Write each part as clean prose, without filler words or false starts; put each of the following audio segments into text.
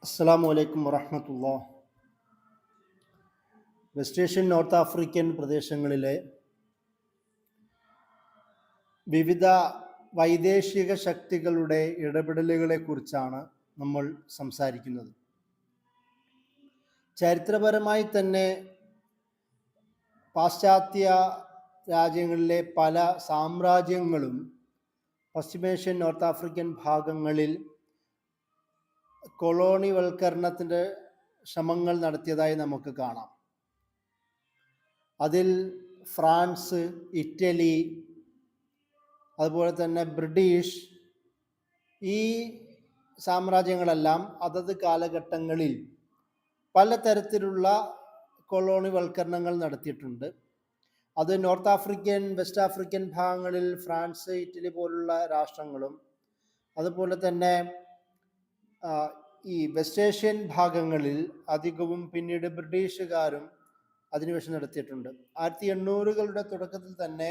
അസ്സലാമു അലൈക്കും വറഹ്മത്തുള്ളാഹ്. West Asian north African പ്രദേശങ്ങളിലെ വിവിധ വൈദേശിക ശക്തികളുടെ ഇടപെടലുകളെക്കുറിച്ചാണ് നമ്മൾ സംസാരിക്കുന്നത്. ചരിത്രപരമായി തന്നെ പാശ്ചാത്യ രാജ്യങ്ങളിലെ പല സാമ്രാജ്യങ്ങളും പശ്ചിമേഷ്യൻ നോർത്ത് ആഫ്രിക്കൻ ഭാഗങ്ങളിൽ കൊളോണിവൽക്കരണത്തിൻ്റെ ശ്രമങ്ങൾ നടത്തിയതായി നമുക്ക് കാണാം. അതിൽ ഫ്രാൻസ്, ഇറ്റലി, അതുപോലെ തന്നെ ബ്രിട്ടീഷ്, ഈ സാമ്രാജ്യങ്ങളെല്ലാം അതത് കാലഘട്ടങ്ങളിൽ പലതരത്തിലുള്ള കൊളോണിവൽക്കരണങ്ങൾ നടത്തിയിട്ടുണ്ട്. അത് നോർത്ത് ആഫ്രിക്കൻ, വെസ്റ്റ് ആഫ്രിക്കൻ ഭാഗങ്ങളിൽ ഫ്രാൻസ്, ഇറ്റലി പോലുള്ള രാഷ്ട്രങ്ങളും, അതുപോലെ തന്നെ ഈ വെസ്റ്റ് ഏഷ്യൻ ഭാഗങ്ങളിൽ അധികവും പിന്നീട് ബ്രിട്ടീഷുകാരും അധിനിവേശം നടത്തിയിട്ടുണ്ട്. 1800കളുടെ തുടക്കത്തിൽ തന്നെ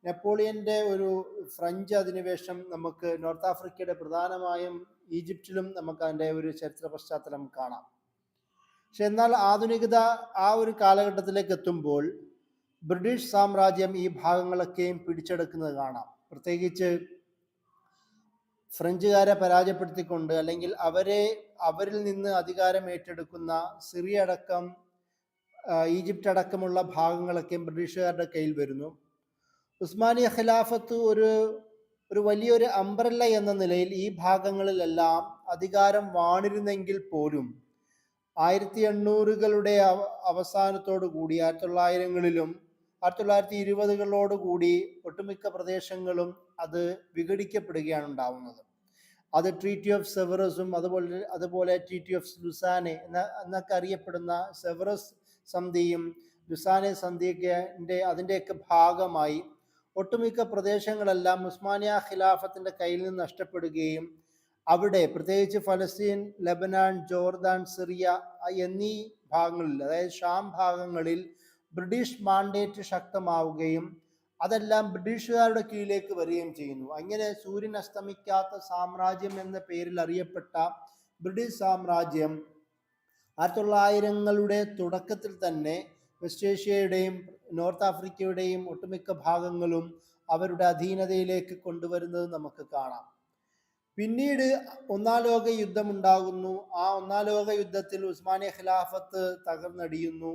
നെപ്പോളിയൻ്റെ ഒരു ഫ്രഞ്ച് അധിനിവേശം നമുക്ക് നോർത്ത് ആഫ്രിക്കയുടെ പ്രധാനമായും ഈജിപ്തിലും നമുക്ക് അതിൻ്റെ ഒരു ചരിത്ര പശ്ചാത്തലം കാണാം. പക്ഷെ എന്നാൽ ആധുനികത ആ ഒരു കാലഘട്ടത്തിലേക്ക് എത്തുമ്പോൾ ബ്രിട്ടീഷ് സാമ്രാജ്യം ഈ ഭാഗങ്ങളൊക്കെയും പിടിച്ചെടുക്കുന്നത് കാണാം. പ്രത്യേകിച്ച് ഫ്രഞ്ചുകാരെ പരാജയപ്പെടുത്തിക്കൊണ്ട്, അല്ലെങ്കിൽ അവരിൽ നിന്ന് അധികാരം ഏറ്റെടുക്കുന്ന സിറിയ അടക്കം ഈജിപ്റ്റ് അടക്കമുള്ള ഭാഗങ്ങളൊക്കെ ബ്രിട്ടീഷുകാരുടെ കയ്യിൽ വരുന്നു. ഉസ്മാനിയ ഖിലാഫത്ത് ഒരു വലിയൊരു അംബ്രല്ല എന്ന നിലയിൽ ഈ ഭാഗങ്ങളിലെല്ലാം അധികാരം വാണിരുന്നെങ്കിൽ പോലും 1800കളുടെ അവസാനത്തോടു കൂടി 1900കളിലും 1920കളോട് കൂടി ഒട്ടുമിക്ക പ്രദേശങ്ങളും അത് വിഘടിക്കപ്പെടുകയാണ് ഉണ്ടാവുന്നത്. അത് ട്രീറ്റി ഓഫ് സെവറസും അതുപോലെ ട്രീറ്റി ഓഫ് ലുസാനെ എന്നൊക്കെ അറിയപ്പെടുന്ന സെവറസ് സന്ധിയും ലുസാനെ സന്ധിയൊക്കെ അതിൻ്റെയൊക്കെ ഭാഗമായി ഒട്ടുമിക്ക പ്രദേശങ്ങളെല്ലാം ഉസ്മാനിയ ഖിലാഫത്തിൻ്റെ കയ്യിൽ നിന്ന് നഷ്ടപ്പെടുകയും അവിടെ പ്രത്യേകിച്ച് ഫലസ്തീൻ, ലെബനാൻ, ജോർദാൻ, സിറിയ എന്നീ ഭാഗങ്ങളിൽ, അതായത് ഷാം ഭാഗങ്ങളിൽ ബ്രിട്ടീഷ് മാൻഡേറ്റ് ശക്തമാവുകയും അതെല്ലാം ബ്രിട്ടീഷുകാരുടെ കീഴിലേക്ക് വരികയും ചെയ്യുന്നു. അങ്ങനെ സൂര്യൻ അസ്തമിക്കാത്ത സാമ്രാജ്യം എന്ന പേരിൽ അറിയപ്പെട്ട ബ്രിട്ടീഷ് സാമ്രാജ്യം 1900കളുടെ തുടക്കത്തിൽ തന്നെ വെസ്റ്റ് ഏഷ്യയുടെയും നോർത്ത് ആഫ്രിക്കയുടെയും ഒട്ടുമിക്ക ഭാഗങ്ങളും അവരുടെ അധീനതയിലേക്ക് കൊണ്ടുവരുന്നത് നമുക്ക് കാണാം. പിന്നീട് ഒന്നാം ലോക യുദ്ധം ഉണ്ടാകുന്നു. ആ ഒന്നാം ലോക യുദ്ധത്തിൽ ഉസ്മാനിയ ഖിലാഫത്ത് തകർന്നടിയുന്നു.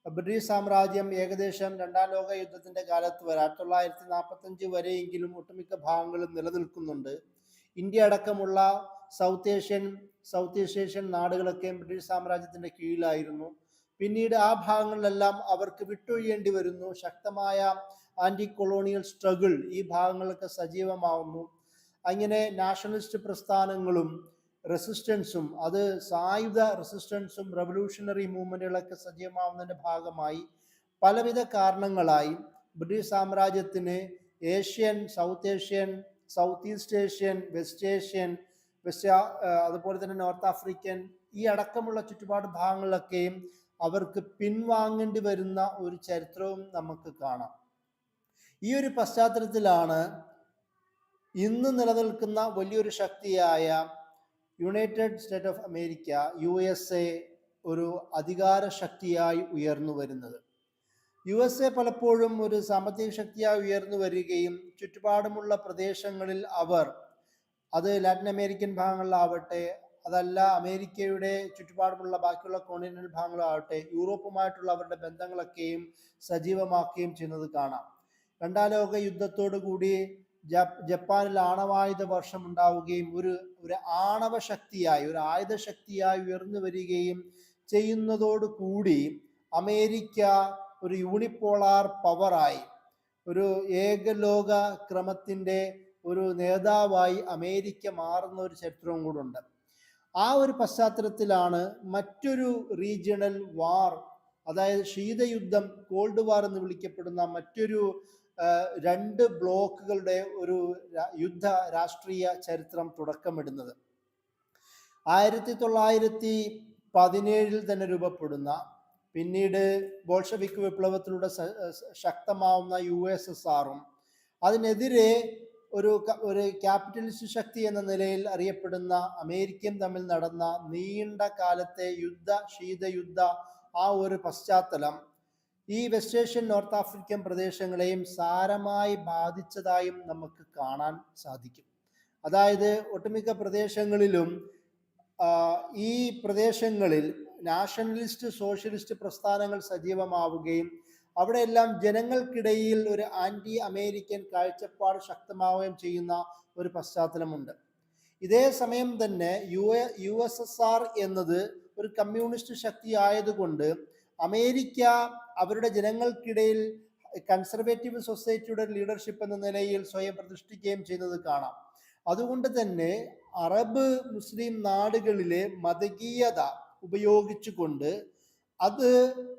ബ്രിട്ടീഷ് സാമ്രാജ്യം ഏകദേശം രണ്ടാം ലോക യുദ്ധത്തിൻ്റെ കാലത്ത് വരെ 1945 വരെയെങ്കിലും ഒട്ടുമിക്ക ഭാഗങ്ങളും നിലനിൽക്കുന്നുണ്ട്. ഇന്ത്യ അടക്കമുള്ള സൗത്ത് ഏഷ്യൻ നാടുകളൊക്കെ ബ്രിട്ടീഷ് സാമ്രാജ്യത്തിൻ്റെ കീഴിലായിരുന്നു. പിന്നീട് ആ ഭാഗങ്ങളിലെല്ലാം അവർക്ക് വിട്ടൊഴിയേണ്ടി വരുന്നു. ശക്തമായ ആൻറ്റി കൊളോണിയൽ സ്ട്രഗിൾ ഈ ഭാഗങ്ങളൊക്കെ സജീവമാവുന്നു. അങ്ങനെ നാഷണലിസ്റ്റ് പ്രസ്ഥാനങ്ങളും റെസിസ്റ്റൻസും, അത് സായുധ റെസിസ്റ്റൻസും റവല്യൂഷണറി മൂവ്മെൻറ്റുകളൊക്കെ സജീവമാവുന്നതിൻ്റെ ഭാഗമായി പലവിധ കാരണങ്ങളായി ബ്രിട്ടീഷ് സാമ്രാജ്യത്തിന് Asian, south east Asian, west Asian, അതുപോലെ തന്നെ നോർത്ത് ആഫ്രിക്കൻ ഈ അടക്കമുള്ള ചുറ്റുപാട് ഭാഗങ്ങളിലൊക്കെയും അവർക്ക് പിൻവാങ്ങേണ്ടി വരുന്ന ഒരു ചരിത്രവും നമുക്ക് കാണാം. ഈ ഒരു പശ്ചാത്തലത്തിലാണ് ഇന്ന് നിലനിൽക്കുന്ന വലിയൊരു ശക്തിയായ United state of America, USA, ഒരു അധികാര ശക്തിയായി ഉയർന്നു വരുന്നത്. USA പലപ്പോഴും ഒരു സാമ്പത്തിക ശക്തിയായി ഉയർന്നു വരികയും ചുറ്റുപാടുമുള്ള പ്രദേശങ്ങളിൽ അത് ലാറ്റിൻ അമേരിക്കൻ ഭാഗങ്ങളിലാവട്ടെ, അതല്ല അമേരിക്കയുടെ ചുറ്റുപാടുമുള്ള ബാക്കിയുള്ള കോണ്ടിനെന്റൽ ഭാഗങ്ങളാവട്ടെ, യൂറോപ്പുമായിട്ടുള്ള അവരുടെ ബന്ധങ്ങളൊക്കെയും സജീവമാക്കുകയും ചെയ്യുന്നത് കാണാം. രണ്ടാം ലോക യുദ്ധത്തോടു കൂടി ജപ്പാനിൽ ആണവായുധ വർഷം ഉണ്ടാവുകയും ഒരു ആണവ ശക്തിയായി, ഒരു ആയുധ ശക്തിയായി ഉയർന്നു വരികയും ചെയ്യുന്നതോടുകൂടി അമേരിക്ക ഒരു യൂണിപോളാർ പവറായി, ഒരു ഏകലോക ക്രമത്തിൻ്റെ ഒരു നേതാവായി അമേരിക്ക മാറുന്ന ഒരു ചരിത്രവും കൂടെ ഉണ്ട്. ആ ഒരു പശ്ചാത്തലത്തിലാണ് മറ്റൊരു റീജിയണൽ വാർ, അതായത് ശീതയുദ്ധം, കോൾഡ് വാർ എന്ന് വിളിക്കപ്പെടുന്ന മറ്റൊരു രണ്ട് ബ്ലോക്കുകളുടെ ഒരു യുദ്ധ രാഷ്ട്രീയ ചരിത്രം തുടക്കമിടുന്നത്. 1917 തന്നെ രൂപപ്പെടുന്ന, പിന്നീട് ബോൾഷെവിക് വിപ്ലവത്തിലൂടെ ശക്തമാവുന്ന USSRഉം അതിനെതിരെ ഒരു ക്യാപിറ്റലിസ്റ്റ് ശക്തി എന്ന നിലയിൽ അറിയപ്പെടുന്ന അമേരിക്കയും തമ്മിൽ നടന്ന നീണ്ട കാലത്തെ ശീതയുദ്ധ ആ ഒരു പശ്ചാത്തലം ഈ വെസ്റ്റ് ഏഷ്യൻ നോർത്ത് ആഫ്രിക്കൻ പ്രദേശങ്ങളെയും സാരമായി ബാധിച്ചതായും നമുക്ക് കാണാൻ സാധിക്കും. അതായത് ഒട്ടുമിക്ക പ്രദേശങ്ങളിലും ഈ പ്രദേശങ്ങളിൽ നാഷണലിസ്റ്റ് സോഷ്യലിസ്റ്റ് പ്രസ്ഥാനങ്ങൾ സജീവമാവുകയും അവിടെയെല്ലാം ജനങ്ങൾക്കിടയിൽ ഒരു ആന്റി അമേരിക്കൻ കാഴ്ചപ്പാട് ശക്തമാവുകയും ചെയ്യുന്ന ഒരു പശ്ചാത്തലമുണ്ട്. ഇതേ സമയം തന്നെ USSR എന്നത് ഒരു കമ്മ്യൂണിസ്റ്റ് ശക്തി ആയതുകൊണ്ട് അമേരിക്ക അവരുടെ ജനങ്ങൾക്കിടയിൽ കൺസർവേറ്റീവ് സൊസൈറ്റിയുടെ ലീഡർഷിപ്പ് എന്ന നിലയിൽ സ്വയം പ്രതിഷ്ഠിക്കുകയും ചെയ്യുന്നത് കാണാം. അതുകൊണ്ട് തന്നെ അറബ് മുസ്ലിം നാടുകളിലെ മതകീയത ഉപയോഗിച്ചുകൊണ്ട് അത്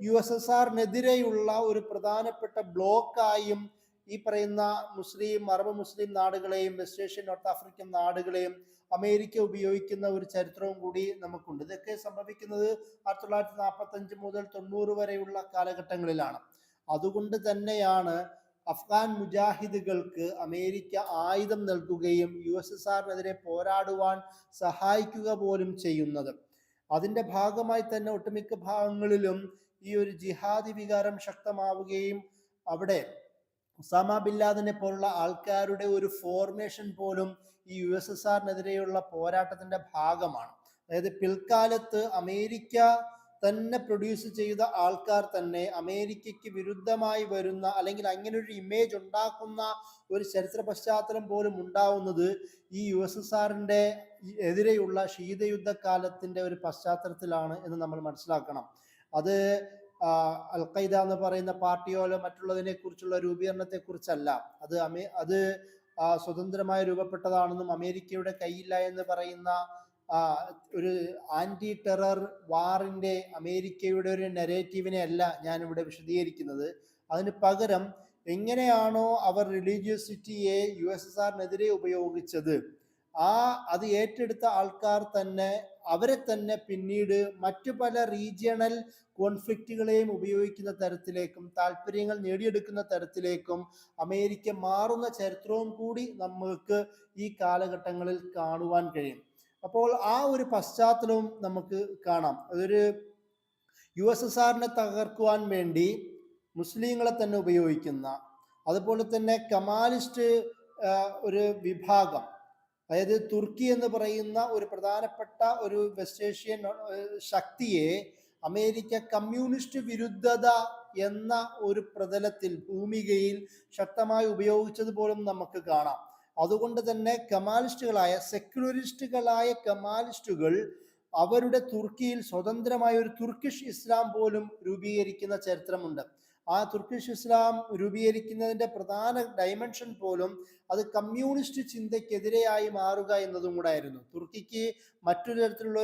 USSRനെതിരെയുള്ള ഒരു പ്രധാനപ്പെട്ട ബ്ലോക്കായും ഈ പറയുന്ന അറബ് മുസ്ലിം നാടുകളെയും വെസ്റ്റ് ഏഷ്യൻ നോർത്ത് ആഫ്രിക്കൻ നാടുകളെയും അമേരിക്ക ഉപയോഗിക്കുന്ന ഒരു ചരിത്രവും കൂടി നമുക്കുണ്ട്. ഇതൊക്കെ സംഭവിക്കുന്നത് 1945 മുതൽ 90 വരെയുള്ള കാലഘട്ടങ്ങളിലാണ്. അതുകൊണ്ട് തന്നെയാണ് അഫ്ഗാൻ മുജാഹിദുകൾക്ക് അമേരിക്ക ആയുധം നൽകുകയും USSRനെതിരെ പോരാടുവാൻ സഹായിക്കുക പോലും ചെയ്യുന്നത്. അതിൻ്റെ ഭാഗമായി തന്നെ ഒട്ടുമിക്ക ഭാഗങ്ങളിലും ഈ ഒരു ജിഹാദി വികാരം ശക്തമാവുകയും അവിടെ ഉസാമ ബിൻ ലാദനെ പോലുള്ള ആൾക്കാരുടെ ഒരു ഫോർമേഷൻ പോലും ഈ USSRനെതിരെയുള്ള പോരാട്ടത്തിന്റെ ഭാഗമാണ്. അതായത് പിൽക്കാലത്ത് അമേരിക്ക തന്നെ പ്രൊഡ്യൂസ് ചെയ്ത ആൾക്കാർ തന്നെ അമേരിക്കയ്ക്ക് വിരുദ്ധമായി വരുന്ന അല്ലെങ്കിൽ അങ്ങനെ ഒരു ഇമേജ് ഉണ്ടാക്കുന്ന ഒരു ചരിത്ര പശ്ചാത്തലം പോലും ഉണ്ടാവുന്നത് ഈ USSRന്റെ എതിരെയുള്ള ശീതയുദ്ധകാലത്തിന്റെ ഒരു പശ്ചാത്തലത്തിലാണ് എന്ന് നമ്മൾ മനസ്സിലാക്കണം. അത് അൽ ഖൈദ എന്ന് പറയുന്ന പാർട്ടിയോലോ മറ്റുള്ളതിനെ കുറിച്ചുള്ള രൂപീകരണത്തെ കുറിച്ചല്ല. അത് സ്വതന്ത്രമായി രൂപപ്പെട്ടതാണെന്നും അമേരിക്കയുടെ കയ്യില്ല എന്ന് പറയുന്ന ഒരു ആന്റി ടെറർ വാറിന്റെ അമേരിക്കയുടെ ഒരു നെറേറ്റീവിനെ അല്ല ഞാനിവിടെ വിശദീകരിക്കുന്നത്. അതിന് പകരം എങ്ങനെയാണോ അവർ റിലീജിയസിറ്റിയെ USSRനെതിരെ ഉപയോഗിച്ചത്, അത് ഏറ്റെടുത്ത ആൾക്കാർ തന്നെ അവരെ തന്നെ പിന്നീട് മറ്റു പല റീജിയണൽ കോൺഫ്ലിക്റ്റുകളെയും ഉപയോഗിക്കുന്ന തരത്തിലേക്കും താല്പര്യങ്ങൾ നേടിയെടുക്കുന്ന തരത്തിലേക്കും അമേരിക്ക മാറുന്ന ചരിത്രവും കൂടി നമുക്ക് ഈ കാലഘട്ടങ്ങളിൽ കാണുവാൻ കഴിയും. അപ്പോൾ ആ ഒരു പശ്ചാത്തലവും നമുക്ക് കാണാം. അതൊരു USSRനെ തകർക്കുവാൻ വേണ്ടി മുസ്ലിങ്ങളെ തന്നെ ഉപയോഗിക്കുന്ന, അതുപോലെ തന്നെ കമാലിസ്റ്റ് ഒരു വിഭാഗം, അതായത് തുർക്കി എന്ന് പറയുന്ന ഒരു പ്രധാനപ്പെട്ട ഒരു വെസ്റ്റ് ഏഷ്യൻ ശക്തിയെ അമേരിക്ക കമ്മ്യൂണിസ്റ്റ് വിരുദ്ധത എന്ന ഒരു പ്രതലത്തിൽ ഭൂമികയിൽ ശക്തമായി ഉപയോഗിച്ചത് പോലും നമുക്ക് കാണാം. അതുകൊണ്ട് തന്നെ സെക്യുലറിസ്റ്റുകളായ കമാലിസ്റ്റുകൾ അവരുടെ തുർക്കിയിൽ സ്വതന്ത്രമായ ഒരു തുർക്കിഷ് ഇസ്ലാം പോലും രൂപീകരിക്കുന്ന ചരിത്രമുണ്ട്. ആ തുർക്കിഷ് ഇസ്ലാം രൂപീകരിക്കുന്നതിന്റെ പ്രധാന ഡയമെൻഷൻ പോലും അത് കമ്മ്യൂണിസ്റ്റ് ചിന്തയ്ക്കെതിരെയായി മാറുക എന്നതും കൂടെ ആയിരുന്നു. തുർക്കിക്ക് മറ്റൊരു തരത്തിലുള്ള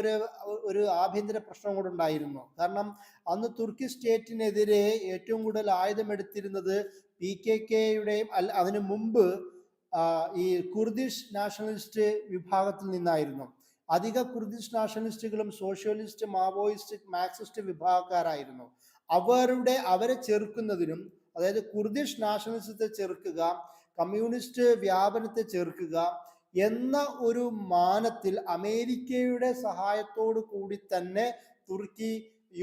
ഒരു ആഭ്യന്തര പ്രശ്നം കൂടെ ഉണ്ടായിരുന്നു. കാരണം അന്ന് തുർക്കി സ്റ്റേറ്റിനെതിരെ ഏറ്റവും കൂടുതൽ ആയുധമെടുത്തിരുന്നത് PKKയുടെയും അതിനു മുമ്പ് ഈ കുർദിഷ് നാഷണലിസ്റ്റ് വിഭാഗത്തിൽ നിന്നായിരുന്നു. അധിക കുർദിഷ് നാഷണലിസ്റ്റുകളും സോഷ്യലിസ്റ്റ്, മാവോയിസ്റ്റ്, മാർക്സിസ്റ്റ് വിഭാഗക്കാരായിരുന്നു. അവരെ ചെറുക്കുന്നതിനും, അതായത് കുർദിഷ് നാഷണലിസത്തെ ചെറുക്കുക, കമ്മ്യൂണിസ്റ്റ് വ്യാപനത്തെ ചെറുക്കുക എന്ന ഒരു മാനത്തിൽ അമേരിക്കയുടെ സഹായത്തോടു കൂടി തന്നെ തുർക്കി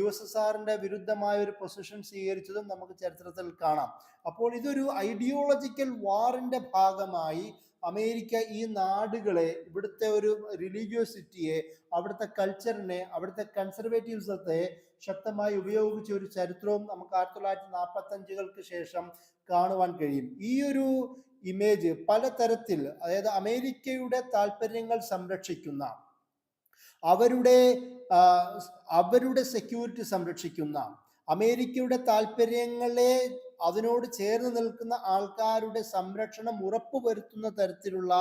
USSRന്റെ വിരുദ്ധമായ ഒരു പൊസിഷൻ സ്വീകരിച്ചതും നമുക്ക് ചരിത്രത്തിൽ കാണാം. അപ്പോൾ ഇതൊരു ഐഡിയോളജിക്കൽ വാറിന്റെ ഭാഗമായി അമേരിക്ക ഈ നാടുകളെ, ഇവിടുത്തെ ഒരു റിലീജിയോസിറ്റിയെ, അവിടുത്തെ കൾച്ചറിനെ, അവിടുത്തെ കൺസർവേറ്റീവ്സത്തെ ശക്തമായി ഉപയോഗിച്ച ഒരു ചരിത്രവും നമുക്ക് 1945 ശേഷം കാണുവാൻ കഴിയും. ഈ ഒരു ഇമേജ് പലതരത്തിൽ, അതായത് അമേരിക്കയുടെ താല്പര്യങ്ങൾ സംരക്ഷിക്കുന്ന, അവരുടെ സെക്യൂരിറ്റി സംരക്ഷിക്കുന്ന, അമേരിക്കയുടെ താല്പര്യങ്ങളെ അതിനോട് ചേർന്ന് നിൽക്കുന്ന ആൾക്കാരുടെ സംരക്ഷണം ഉറപ്പുവരുത്തുന്ന തരത്തിലുള്ള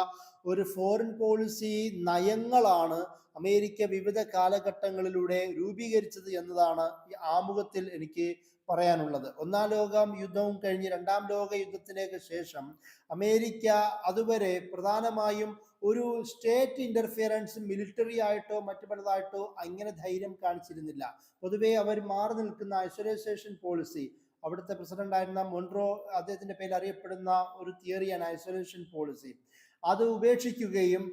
ഒരു ഫോറിൻ പോളിസി നയങ്ങളാണ് അമേരിക്ക വിവിധ കാലഘട്ടങ്ങളിലൂടെ രൂപീകരിച്ചത് എന്നതാണ് ഈ ആമുഖത്തിൽ എനിക്ക് പറയാനുള്ളത്. ഒന്നാം ലോക യുദ്ധവും കഴിഞ്ഞ് രണ്ടാം ലോക യുദ്ധത്തിലേക്ക് ശേഷം അമേരിക്ക അതുവരെ പ്രധാനമായും ഒരു സ്റ്റേറ്റ് ഇന്റർഫിയറൻസ് മിലിറ്ററി ആയിട്ടോ മറ്റു പലതായിട്ടോ അങ്ങനെ ധൈര്യം കാണിച്ചിരുന്നില്ല. പൊതുവെ അവർ മാറി നിൽക്കുന്ന ഐസൊലേഷൻ പോളിസി, അവിടുത്തെ പ്രസിഡന്റ് ആയിരുന്ന മൊൺറോ, അദ്ദേഹത്തിന്റെ പേരിൽ അറിയപ്പെടുന്ന ഒരു തിയറിയാണ് ഐസൊലേഷൻ പോളിസി. അത് ഉപേക്ഷിക്കുകയും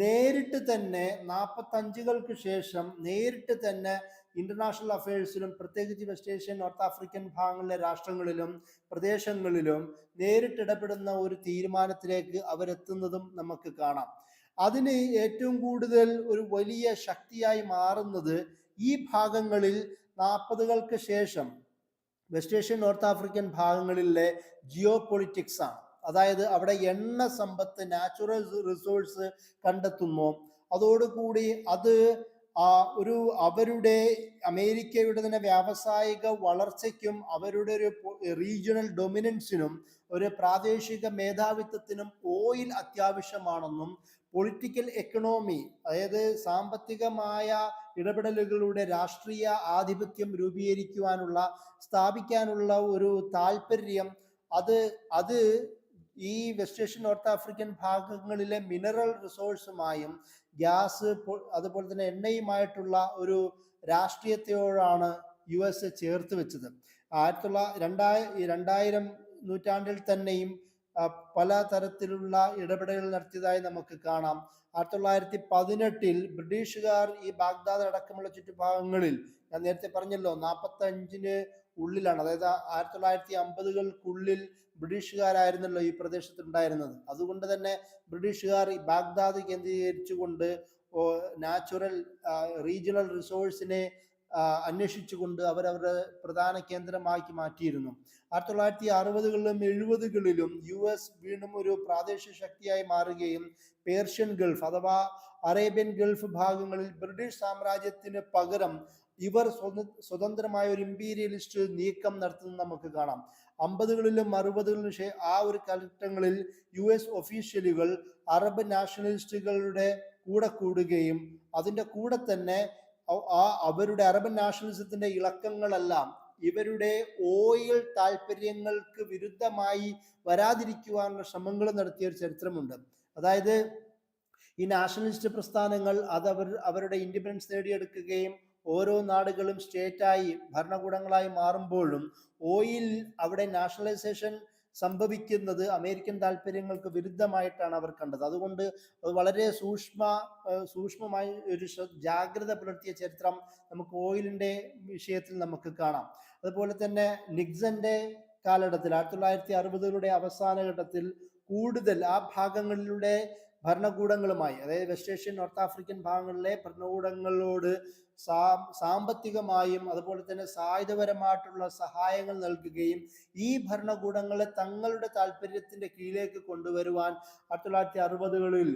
നേരിട്ട് തന്നെ 45കൾക്ക് ശേഷം നേരിട്ട് തന്നെ ഇന്റർനാഷണൽ അഫയേഴ്സിലും പ്രത്യേകിച്ച് വെസ്റ്റ് ഏഷ്യൻ നോർത്ത് ആഫ്രിക്കൻ ഭാഗങ്ങളിലെ രാഷ്ട്രങ്ങളിലും പ്രദേശങ്ങളിലും നേരിട്ട് ഇടപെടുന്ന ഒരു തീരുമാനത്തിലേക്ക് അവരെത്തുന്നതും നമുക്ക് കാണാം. അതിന് ഏറ്റവും കൂടുതൽ ഒരു വലിയ ശക്തിയായി മാറുന്നത് ഈ ഭാഗങ്ങളിൽ 40കൾക്ക് ശേഷം വെസ്റ്റ് ഏഷ്യൻ നോർത്ത് ആഫ്രിക്കൻ ഭാഗങ്ങളിലെ ജിയോ പൊളിറ്റിക്സ് ആണ്. അതായത് അവിടെ എണ്ണ സമ്പത്ത്, നാച്ചുറൽ റിസോഴ്സ് കണ്ടെത്തുന്നു. അതോടുകൂടി അത് ഒരു അവരുടെ അമേരിക്കയുടെ തന്നെ വ്യാവസായിക വളർച്ചയ്ക്കും അവരുടെ ഒരു റീജിയണൽ ഡൊമിനൻസിനും ഒരു പ്രാദേശിക മേധാവിത്വത്തിനും ഓയിൽ അത്യാവശ്യമാണെന്നും പൊളിറ്റിക്കൽ എക്കണോമി, അതായത് സാമ്പത്തികമായ ഇടപെടലുകളുടെ രാഷ്ട്രീയ ആധിപത്യം സ്ഥാപിക്കാനുള്ള ഒരു താല്പര്യം അത് ഈ വെസ്റ്റ് ഏഷ്യൻ നോർത്ത് ആഫ്രിക്കൻ ഭാഗങ്ങളിലെ മിനറൽ റിസോഴ്സുമായും ഗ്യാസ് അതുപോലെ തന്നെ എണ്ണയുമായിട്ടുള്ള ഒരു രാഷ്ട്രീയത്തോടാണ് US ചേർത്ത് വെച്ചത്. 2000 നൂറ്റാണ്ടിൽ തന്നെയും പല തരത്തിലുള്ള ഇടപെടലുകൾ നടത്തിയതായി നമുക്ക് കാണാം. 1918 ബ്രിട്ടീഷുകാർ ഈ ബാഗ്ദാദ് അടക്കമുള്ള ചുറ്റുഭാഗങ്ങളിൽ, ഞാൻ നേരത്തെ പറഞ്ഞല്ലോ 45 ഉള്ളിലാണ്, അതായത് 1950കൾക്കുള്ളിൽ ബ്രിട്ടീഷുകാരായിരുന്നല്ലോ ഈ പ്രദേശത്ത് ഉണ്ടായിരുന്നത്. അതുകൊണ്ട് തന്നെ ബ്രിട്ടീഷുകാർ ഈ ബാഗ്ദാദ് കേന്ദ്രീകരിച്ചുകൊണ്ട് നാച്ചുറൽ റീജിയണൽ റിസോഴ്സിനെ അന്വേഷിച്ചുകൊണ്ട് അവരവരുടെ പ്രധാന കേന്ദ്രമാക്കി മാറ്റിയിരുന്നു. 1960കളിലും 70കളിലും US വീണ്ടും ഒരു പ്രാദേശിക ശക്തിയായി മാറുകയും പേർഷ്യൻ ഗൾഫ് അഥവാ അറേബ്യൻ ഗൾഫ് ഭാഗങ്ങളിൽ ബ്രിട്ടീഷ് സാമ്രാജ്യത്തിന് പകരം ഇവർ സ്വതന്ത്രമായ ഒരു ഇമ്പീരിയലിസ്റ്റ് നീക്കം നടത്തുന്നത് നമുക്ക് കാണാം. 50കളിലും 60കളിലും ആ ഒരു കാലഘട്ടങ്ങളിൽ US ഒഫീഷ്യലുകൾ അറബ് നാഷണലിസ്റ്റുകളുടെ കൂടെ കൂടുകയും അതിൻ്റെ കൂടെ തന്നെ അവരുടെ അറബൻ നാഷണലിസത്തിന്റെ ഇളക്കങ്ങളെല്ലാം ഇവരുടെ ഓയിൽ താല്പര്യങ്ങൾക്ക് വിരുദ്ധമായി വരാതിരിക്കുവാനുള്ള ശ്രമങ്ങൾ നടത്തിയ ഒരു ചരിത്രമുണ്ട്. അതായത് ഈ നാഷണലിസ്റ്റ് പ്രസ്ഥാനങ്ങൾ അവരുടെ ഇൻഡിപെൻഡൻസ് നേടിയെടുക്കുകയും ഓരോ നാടുകളും സ്റ്റേറ്റായി ഭരണകൂടങ്ങളായി മാറുമ്പോഴും ഓയിൽ അവിടെ നാഷണലൈസേഷൻ സംഭവിക്കുന്നത് അമേരിക്കൻ താല്പര്യങ്ങൾക്ക് വിരുദ്ധമായിട്ടാണ് അവർ കണ്ടത്. അതുകൊണ്ട് വളരെ സൂക്ഷ്മമായി ഒരു ജാഗ്രത പുലർത്തിയ ചരിത്രം നമുക്ക് ഓയിലിന്റെ വിഷയത്തിൽ നമുക്ക് കാണാം. അതുപോലെ തന്നെ നിക്സന്റെ കാലഘട്ടത്തിൽ 1960കളുടെ അവസാന ഘട്ടത്തിൽ കൂടുതൽ ആ ഭാഗങ്ങളിലൂടെ ഭരണകൂടങ്ങളുമായി, അതായത് വെസ്റ്റ് ഏഷ്യൻ നോർത്ത് ആഫ്രിക്കൻ ഭാഗങ്ങളിലെ ഭരണകൂടങ്ങളോട് സാമ്പത്തികമായും അതുപോലെ തന്നെ സായുധപരമായിട്ടുള്ള സഹായങ്ങൾ നൽകുകയും ഈ ഭരണകൂടങ്ങളെ തങ്ങളുടെ താല്പര്യത്തിന്റെ കീഴിലേക്ക് കൊണ്ടുവരുവാൻ 1960കളിൽ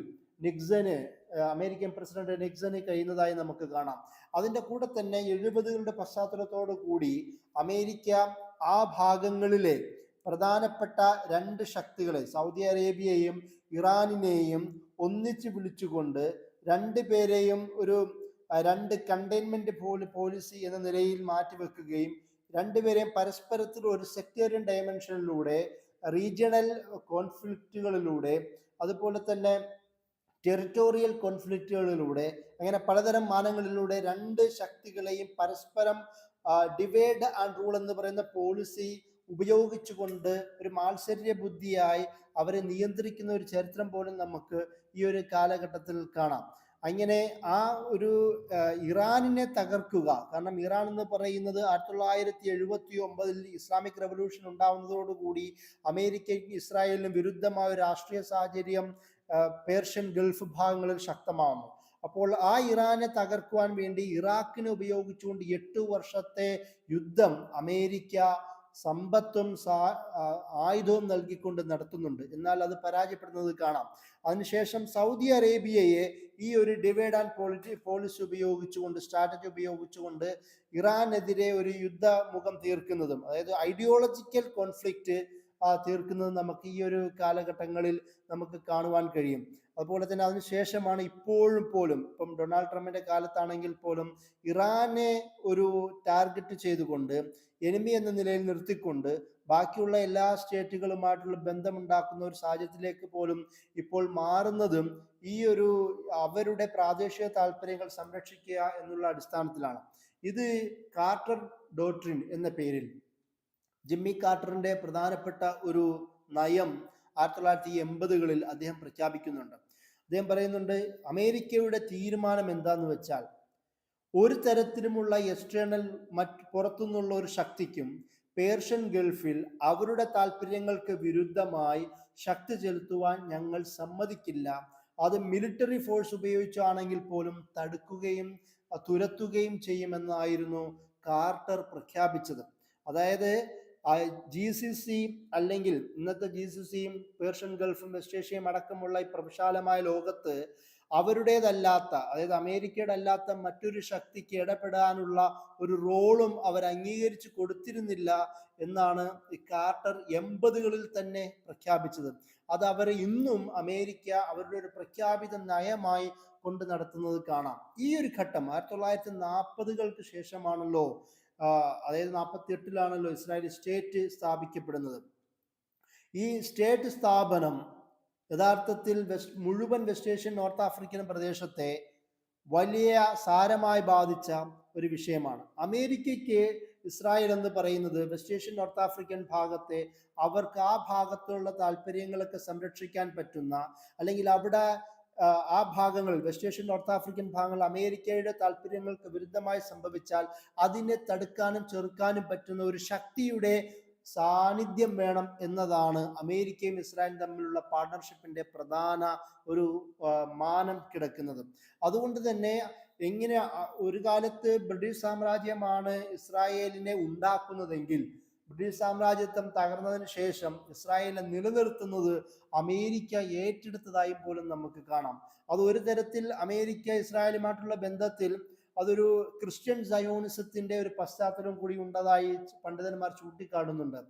അമേരിക്കൻ പ്രസിഡന്റ് നിക്സന് കഴിയുന്നതായി നമുക്ക് കാണാം. അതിൻ്റെ കൂടെ തന്നെ 70കളുടെ പശ്ചാത്തലത്തോടു കൂടി അമേരിക്ക ആ ഭാഗങ്ങളിലെ പ്രധാനപ്പെട്ട 2 ശക്തികളെ, സൗദി അറേബ്യയെയും ഇറാനിനെയും ഒന്നിച്ചു വിളിച്ചുകൊണ്ട് 2 പേരെയും ഒരു 2 കണ്ടെയ്ൻമെന്റ് പോളിസി എന്ന നിലയിൽ മാറ്റിവെക്കുകയും 2 പേരെയും പരസ്പരത്തിൽ ഒരു സെക്ടേറിയൻ ഡയമെൻഷനിലൂടെ, റീജിയണൽ കോൺഫ്ലിക്റ്റുകളിലൂടെ, അതുപോലെ തന്നെ ടെറിട്ടോറിയൽ കോൺഫ്ലിക്റ്റുകളിലൂടെ, അങ്ങനെ പലതരം മാനങ്ങളിലൂടെ 2 ശക്തികളെയും പരസ്പരം ഡിവൈഡ് ആൻഡ് റൂൾ എന്ന് പറയുന്ന പോളിസി ഉപയോഗിച്ചുകൊണ്ട് ഒരു മാത്സര്യ ബുദ്ധിയായി അവരെ നിയന്ത്രിക്കുന്ന ഒരു ചരിത്രം പോലും നമുക്ക് ഈ ഒരു കാലഘട്ടത്തിൽ കാണാം. അങ്ങനെ ആ ഒരു ഇറാനിനെ തകർക്കുക, കാരണം ഇറാൻ എന്ന് പറയുന്നത് 1979 ഇസ്ലാമിക് റെവല്യൂഷൻ ഉണ്ടാവുന്നതോടുകൂടി അമേരിക്കയ്ക്കും ഇസ്രായേലിനും വിരുദ്ധമായ ഒരു രാഷ്ട്രീയ സാഹചര്യം പേർഷ്യൻ ഗൾഫ് ഭാഗങ്ങളിൽ ശക്തമാവുന്നു. അപ്പോൾ ആ ഇറാനെ തകർക്കുവാൻ വേണ്ടി ഇറാഖിനെ ഉപയോഗിച്ചുകൊണ്ട് 8 വർഷത്തെ യുദ്ധം അമേരിക്ക സമ്പത്തും ആയുധവും നൽകിക്കൊണ്ട് നടത്തുന്നുണ്ട്. എന്നാൽ അത് പരാജയപ്പെടുന്നത് കാണാം. അതിനുശേഷം സൗദി അറേബ്യയെ ഈ ഒരു ഡിവൈഡ് ആൻഡ് പോളിസി ഉപയോഗിച്ചുകൊണ്ട്, സ്ട്രാറ്റജി ഉപയോഗിച്ചുകൊണ്ട് ഇറാനെതിരെ ഒരു യുദ്ധമുഖം തീർക്കുന്നതും, അതായത് ഐഡിയോളജിക്കൽ കോൺഫ്ലിക്റ്റ് തീർക്കുന്നത് നമുക്ക് ഈ ഒരു കാലഘട്ടങ്ങളിൽ നമുക്ക് കാണുവാൻ കഴിയും. അതുപോലെ തന്നെ അതിനുശേഷമാണ് ഇപ്പം ഡൊണാൾഡ് ട്രംപിന്റെ കാലത്താണെങ്കിൽ പോലും ഇറാനെ ഒരു ടാർഗറ്റ് ചെയ്തുകൊണ്ട്, എനിമി എന്ന നിലയിൽ നിർത്തിക്കൊണ്ട് ബാക്കിയുള്ള എല്ലാ സ്റ്റേറ്റുകളുമായിട്ടുള്ള ബന്ധമുണ്ടാക്കുന്ന ഒരു സാഹചര്യത്തിലേക്ക് പോലും ഇപ്പോൾ മാറുന്നതും ഈ ഒരു അവരുടെ പ്രാദേശിക താല്പര്യങ്ങൾ സംരക്ഷിക്കുക എന്നുള്ള അടിസ്ഥാനത്തിലാണ്. ഇത് കാർട്ടർ ഡോക്ട്രിൻ എന്ന പേരിൽ ജിമ്മി കാർട്ടറിന്റെ പ്രധാനപ്പെട്ട ഒരു നയം 1980-കളിൽ അദ്ദേഹം പ്രഖ്യാപിക്കുന്നുണ്ട്. അദ്ദേഹം പറയുന്നുണ്ട്, അമേരിക്കയുടെ തീരുമാനം എന്താന്ന് വെച്ചാൽ ഒരു തരത്തിലുമുള്ള എക്സ്റ്റേണൽ പുറത്തുനിന്നുള്ള ഒരു ശക്തിക്കും പേർഷ്യൻ ഗൾഫിൽ അവരുടെ താല്പര്യങ്ങൾക്ക് വിരുദ്ധമായി ശക്തി ചെലുത്തുവാൻ ഞങ്ങൾ സമ്മതിക്കില്ല. അത് മിലിറ്ററി ഫോഴ്സ് ഉപയോഗിച്ചാണെങ്കിൽ പോലും തടുക്കുകയും തുരത്തുകയും ചെയ്യുമെന്നായിരുന്നു കാർട്ടർ പ്രഖ്യാപിച്ചത്. അതായത് GCC അല്ലെങ്കിൽ ഇന്നത്തെ GCCയും പേർഷ്യൻ ഗൾഫും വെസ്റ്റ് ഏഷ്യയും അടക്കമുള്ള ഈ പ്രവിശാലമായ ലോകത്ത് അവരുടേതല്ലാത്ത, അതായത് അമേരിക്കയുടെ അല്ലാത്ത മറ്റൊരു ശക്തിക്ക് ഇടപെടാനുള്ള ഒരു റോളും അവർ അംഗീകരിച്ചു കൊടുത്തിരുന്നില്ല എന്നാണ് ഈ കാർട്ടർ 80-കളിൽ തന്നെ പ്രഖ്യാപിച്ചത്. അത് അവർ ഇന്നും അമേരിക്ക അവരുടെ ഒരു പ്രഖ്യാപിത നയമായി കൊണ്ട് നടത്തുന്നത് കാണാം. ഈ ഒരു ഘട്ടം 1940-കൾക്ക് ശേഷമാണല്ലോ, അതായത് 48-ലാണല്ലോ ഇസ്രായേൽ സ്റ്റേറ്റ് സ്ഥാപിക്കപ്പെടുന്നത്. ഈ സ്റ്റേറ്റ് സ്ഥാപനം യഥാർത്ഥത്തിൽ മുഴുവൻ വെസ്റ്റ് ഏഷ്യൻ നോർത്ത് ആഫ്രിക്കൻ പ്രദേശത്തെ വലിയ സാരമായി ബാധിച്ച ഒരു വിഷയമാണ്. അമേരിക്കയ്ക്ക് ഇസ്രായേൽ എന്ന് പറയുന്നത് വെസ്റ്റ് ഏഷ്യൻ നോർത്ത് ആഫ്രിക്കൻ ഭാഗത്തെ അവർക്ക് ആ ഭാഗത്തുള്ള താല്പര്യങ്ങളൊക്കെ സംരക്ഷിക്കാൻ പറ്റുന്ന, അല്ലെങ്കിൽ അവിടെ ആ ഭാഗങ്ങളിൽ വെസ്റ്റ് ഏഷ്യൻ നോർത്ത് ആഫ്രിക്കൻ ഭാഗങ്ങൾ അമേരിക്കയുടെ താല്പര്യങ്ങൾക്ക് വിരുദ്ധമായി സംഭവിച്ചാൽ അതിനെ തടുക്കാനും ചെറുക്കാനും പറ്റുന്ന ഒരു ശക്തിയുടെ സാന്നിധ്യം വേണം എന്നതാണ് അമേരിക്കയും ഇസ്രായേലും തമ്മിലുള്ള പാർട്ണർഷിപ്പിന്റെ പ്രധാന ഒരു മാനം കിടക്കുന്നത്. അതുകൊണ്ട് തന്നെ എങ്ങനെ ഒരു കാലത്ത് ബ്രിട്ടീഷ് സാമ്രാജ്യമാണ് ഇസ്രായേലിനെ ഉണ്ടാക്കുന്നതെങ്കിൽ ബ്രിട്ടീഷ് സാമ്രാജ്യത്വം തകർന്നതിന് ശേഷം ഇസ്രായേലിനെ നിലനിർത്തുന്നത് അമേരിക്ക ഏറ്റെടുത്തതായി പോലും നമുക്ക് കാണാം. അത് ഒരു തരത്തിൽ അമേരിക്ക ഇസ്രായേലുമായിട്ടുള്ള ബന്ധത്തിൽ അതൊരു ക്രിസ്ത്യൻ സയോണിസത്തിന്റെ ഒരു പശ്ചാത്തലം കൂടി ഉണ്ടതായി പണ്ഡിതന്മാർ ചൂണ്ടിക്കാട്ടുന്നുണ്ട്.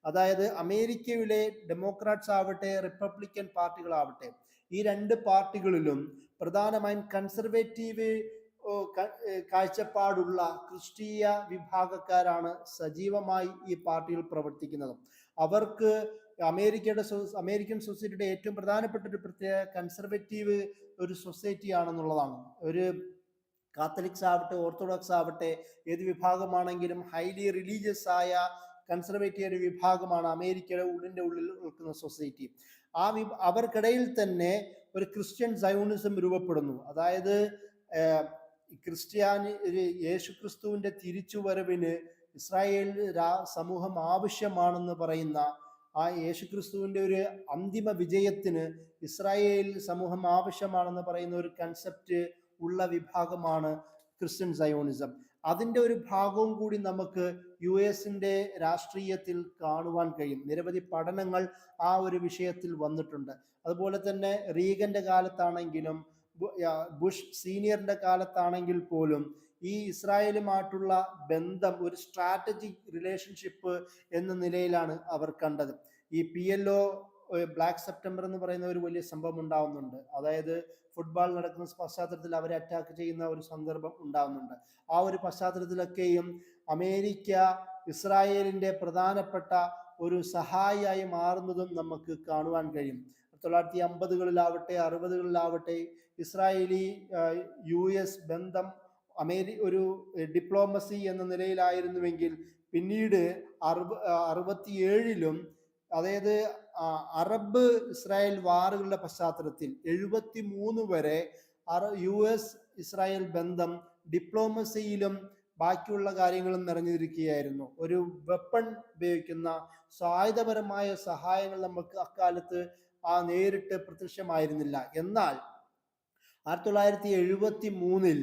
അതായത് അമേരിക്കയിലെ ഡെമോക്രാറ്റ്സ് ആവട്ടെ റിപ്പബ്ലിക്കൻ പാർട്ടികളാവട്ടെ, ഈ രണ്ട് പാർട്ടികളിലും പ്രധാനമായും കൺസർവേറ്റീവ് കാഴ്ചപ്പാടുള്ള ക്രിസ്തീയ വിഭാഗക്കാരാണ് സജീവമായി ഈ പാർട്ടിയിൽ പ്രവർത്തിക്കുന്നത്. അവർക്ക് അമേരിക്കൻ സൊസൈറ്റിയുടെ ഏറ്റവും പ്രധാനപ്പെട്ട ഒരു പ്രത്യേക കൺസർവേറ്റീവ് ഒരു സൊസൈറ്റി ആണെന്നുള്ളതാണ്. ഒരു കാത്തലിക്സ് ആവട്ടെ ഓർത്തഡോക്സ് ആവട്ടെ ഏത് വിഭാഗമാണെങ്കിലും ഹൈലി റിലീജിയസ് ആയ കൺസർവേറ്റീവ് ഒരു വിഭാഗമാണ് അമേരിക്കയുടെ ഉള്ളിൽ നിൽക്കുന്ന സൊസൈറ്റി. അവർക്കിടയിൽ തന്നെ ഒരു ക്രിസ്ത്യൻ സയോണിസം രൂപപ്പെടുന്നു. അതായത് യേശുക്രിസ്തുവിന്റെ തിരിച്ചുവരവിന് ഇസ്രായേൽ സമൂഹം ആവശ്യമാണെന്ന് പറയുന്ന, ആ യേശുക്രിസ്തുവിന്റെ ഒരു അന്തിമ വിജയത്തിന് ഇസ്രായേൽ സമൂഹം ആവശ്യമാണെന്ന് പറയുന്ന ഒരു കൺസെപ്റ്റ് ഉള്ള വിഭാഗമാണ് ക്രിസ്ത്യൻ സയോണിസം. അതിൻ്റെ ഒരു ഭാഗവും കൂടി നമുക്ക് US-ന്റെ രാഷ്ട്രീയത്തിൽ കാണുവാൻ കഴിയും. നിരവധി പഠനങ്ങൾ ആ ഒരു വിഷയത്തിൽ വന്നിട്ടുണ്ട്. അതുപോലെ തന്നെ റീഗന്റെ കാലത്താണെങ്കിലും ബുഷ് സീനിയറിന്റെ കാലത്താണെങ്കിൽ പോലും ഈ ഇസ്രായേലുമായിട്ടുള്ള ബന്ധം ഒരു സ്ട്രാറ്റജിക് റിലേഷൻഷിപ്പ് എന്ന നിലയിലാണ് അവർ കണ്ടത്. ഈ PLO ബ്ലാക്ക് സെപ്റ്റംബർ എന്ന് പറയുന്ന ഒരു വലിയ സംഭവം ഉണ്ടാവുന്നുണ്ട്. അതായത് ഫുട്ബോൾ നടക്കുന്ന പശ്ചാത്തലത്തിൽ അവരെ അറ്റാക്ക് ചെയ്യുന്ന ഒരു സന്ദർഭം ഉണ്ടാവുന്നുണ്ട്. ആ ഒരു പശ്ചാത്തലത്തിലൊക്കെയും അമേരിക്ക ഇസ്രായേലിന്റെ പ്രധാനപ്പെട്ട ഒരു സഹായിയായി മാറുന്നതും നമുക്ക് കാണുവാൻ കഴിയും. 1950-കളിലാവട്ടെ 60-കളിലാവട്ടെ ഇസ്രായേലി US ബന്ധം ഒരു ഡിപ്ലോമസി എന്ന നിലയിലായിരുന്നുവെങ്കിൽ പിന്നീട് 67-ലും, അതായത് അറബ് ഇസ്രായേൽ വാറുകളുടെ പശ്ചാത്തലത്തിൽ 73 വരെ US ഇസ്രായേൽ ബന്ധം ഡിപ്ലോമസിയിലും ബാക്കിയുള്ള കാര്യങ്ങളും നിറഞ്ഞിരിക്കുകയായിരുന്നു. ഒരു വെപ്പൺ ഉപയോഗിക്കുന്ന സായുധപരമായ സഹായങ്ങൾ നമുക്ക് അക്കാലത്ത് നേരിട്ട് പ്രത്യക്ഷമായിരുന്നില്ല. എന്നാൽ 1973-ൽ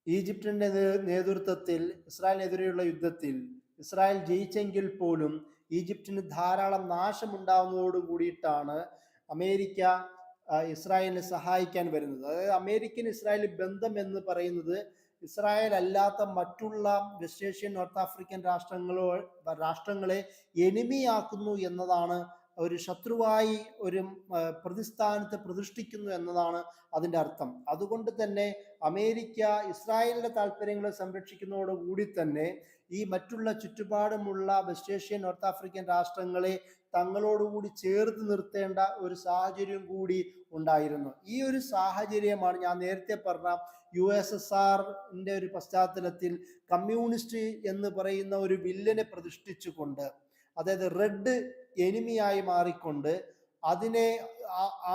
ഈജിപ്തിന്റെ നേതൃത്വത്തിൽ ഇസ്രായേലിനെതിരെയുള്ള യുദ്ധത്തിൽ ഇസ്രായേൽ ജയിച്ചെങ്കിൽ പോലും ഈജിപ്തിന് ധാരാളം നാശമുണ്ടാകുന്നതോട് കൂടിയിട്ടാണ് അമേരിക്ക ഇസ്രായേലിനെ സഹായിക്കാൻ വരുന്നത്. അതായത് അമേരിക്കൻ ഇസ്രായേൽ ബന്ധം എന്ന് പറയുന്നത് ഇസ്രായേൽ അല്ലാത്ത മറ്റുള്ള വെസ്റ്റ് ഏഷ്യൻ നോർത്ത് ആഫ്രിക്കൻ രാഷ്ട്രങ്ങളെ എനിമിയാക്കുന്നു എന്നതാണ്, ഒരു ശത്രുവായി ഒരു പ്രതിസ്ഥാനത്ത് പ്രതിഷ്ഠിക്കുന്നു എന്നതാണ് അതിൻ്റെ അർത്ഥം. അതുകൊണ്ട് തന്നെ അമേരിക്ക ഇസ്രായേലിന്റെ താല്പര്യങ്ങളെ സംരക്ഷിക്കുന്നതോടുകൂടി തന്നെ ഈ മറ്റുള്ള ചുറ്റുപാടുമുള്ള വെസ്റ്റ് ഏഷ്യൻ നോർത്ത് ആഫ്രിക്കൻ രാഷ്ട്രങ്ങളെ തങ്ങളോടുകൂടി ചേർത്ത് നിർത്തേണ്ട ഒരു സാഹചര്യം കൂടി ഉണ്ടായിരുന്നു. ഈ ഒരു സാഹചര്യമാണ് ഞാൻ നേരത്തെ പറഞ്ഞ USSRന്റെ ഒരു പശ്ചാത്തലത്തിൽ കമ്മ്യൂണിസ്റ്റ് എന്ന് പറയുന്ന ഒരു വില്ലനെ പ്രതിഷ്ഠിച്ചുകൊണ്ട്, അതായത് റെഡ് എനിമിയായി മാറിക്കൊണ്ട് അതിനെ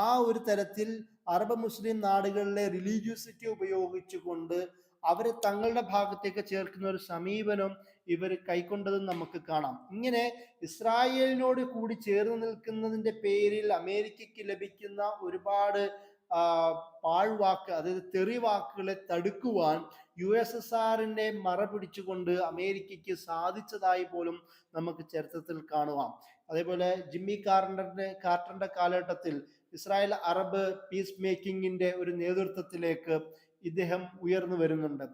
ആ ഒരു തരത്തിൽ അറബ് മുസ്ലിം നാടുകളിലെ റിലീജിയസിറ്റി ഉപയോഗിച്ചുകൊണ്ട് അവരെ തങ്ങളുടെ ഭാഗത്തേക്ക് ചേർക്കുന്ന ഒരു സമീപനം ഇവർ കൈക്കൊണ്ടതും നമുക്ക് കാണാം. ഇങ്ങനെ ഇസ്രായേലിനോട് കൂടി ചേർന്ന് നിൽക്കുന്നതിന്റെ പേരിൽ അമേരിക്കയ്ക്ക് ലഭിക്കുന്ന ഒരുപാട് പാഴ്വാക്ക്, അതായത് തെറി വാക്കുകളെ തടുക്കുവാൻ USSRന്റെ മറ പിടിച്ചുകൊണ്ട് അമേരിക്കയ്ക്ക് സാധിച്ചതായി പോലും നമുക്ക് ചരിത്രത്തിൽ കാണുവാം. അതേപോലെ ജിമ്മി കാർട്ടറിന്റെ കാലഘട്ടത്തിൽ ഇസ്രായേൽ അറബ് പീസ് മേക്കിങ്ങിന്റെ ഒരു നേതൃത്വത്തിലേക്ക് ഇദ്ദേഹം ഉയർന്നു വരുന്നുണ്ട്.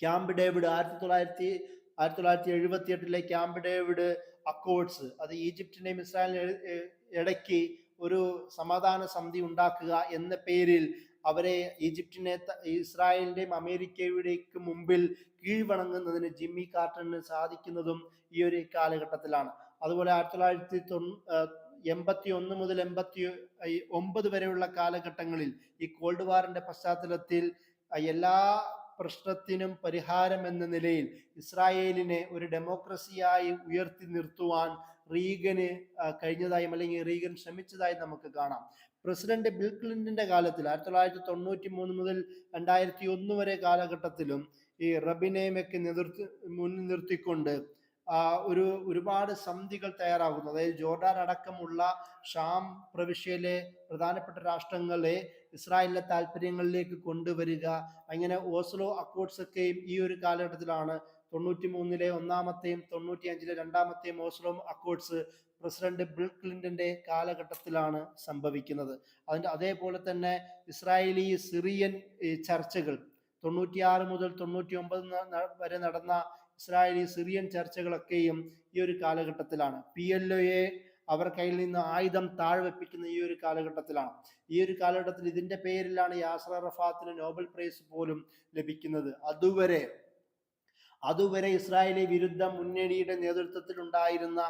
Camp David 1978 camp David accords, അത് ഈജിപ്തിന്റെയും ഇസ്രായേലിനും ഇടയ്ക്ക് ഒരു സമാധാന സന്ധി ഉണ്ടാക്കുക എന്ന പേരിൽ അവരെ ഈജിപ്തിനെ ഇസ്രായേലിന്റെയും അമേരിക്കയുടെയും മുമ്പിൽ കീഴ്വണങ്ങുന്നതിന് ജിമ്മി കാർട്ടറിന് സാധിക്കുന്നതും ഈ ഒരു കാലഘട്ടത്തിലാണ്. അതുപോലെ 1981 മുതൽ 89 വരെയുള്ള കാലഘട്ടങ്ങളിൽ ഈ കോൾഡ് വാറിന്റെ പശ്ചാത്തലത്തിൽ എല്ലാ പ്രശ്നത്തിനും പരിഹാരം എന്ന നിലയിൽ ഇസ്രായേലിനെ ഒരു ഡെമോക്രസിയായി ഉയർത്തി നിർത്തുവാൻ റീഗന് കഴിഞ്ഞതായും അല്ലെങ്കിൽ റീഗൻ ശ്രമിച്ചതായി നമുക്ക് കാണാം. പ്രസിഡന്റ് ബിൽ ക്ലിന്റന്റെ കാലത്തിൽ 1993 മുതൽ 2001 വരെ കാലഘട്ടത്തിലും ഈ റബിനെയൊക്കെ മുന്നിൽ നിർത്തിക്കൊണ്ട് ഒരുപാട് സന്ധികൾ തയ്യാറാകുന്നു. അതായത് ജോർഡാൻ അടക്കമുള്ള ഷാം പ്രവിശ്യയിലെ പ്രധാനപ്പെട്ട രാഷ്ട്രങ്ങളെ ഇസ്രായേലിന്റെ താല്പര്യങ്ങളിലേക്ക് കൊണ്ടുവരിക. അങ്ങനെ ഓസ്ലോ അക്കോർഡ്സ് ഒക്കെയും ഈ ഒരു കാലഘട്ടത്തിലാണ്. 93 ഒന്നാമത്തെയും 95 രണ്ടാമത്തെയും ഓസ്ലോ അക്കോർഡ്സ് പ്രസിഡന്റ് ബിൽ ക്ലിന്റന്റെ കാലഘട്ടത്തിലാണ് സംഭവിക്കുന്നത്. അതേപോലെ തന്നെ ഇസ്രായേലി സിറിയൻ ചർച്ചകൾ 96 മുതൽ 99 വരെ നടന്ന ഇസ്രായേലി സിറിയൻ ചർച്ചകളൊക്കെയും ഈ ഒരു കാലഘട്ടത്തിലാണ്. PLOയെ അവർ കയ്യിൽ നിന്ന് ആയുധം താഴ്വെപ്പിക്കുന്ന ഈ ഒരു കാലഘട്ടത്തിലാണ്. ഈ ഒരു കാലഘട്ടത്തിൽ ഇതിന്റെ പേരിലാണ് യാസർ അറഫാത്തിന് നോബൽ പ്രൈസ് പോലും ലഭിക്കുന്നത്. അതുവരെ ഇസ്രായേലി വിരുദ്ധ മുന്നണിയുടെ നേതൃത്വത്തിൽ ഉണ്ടായിരുന്ന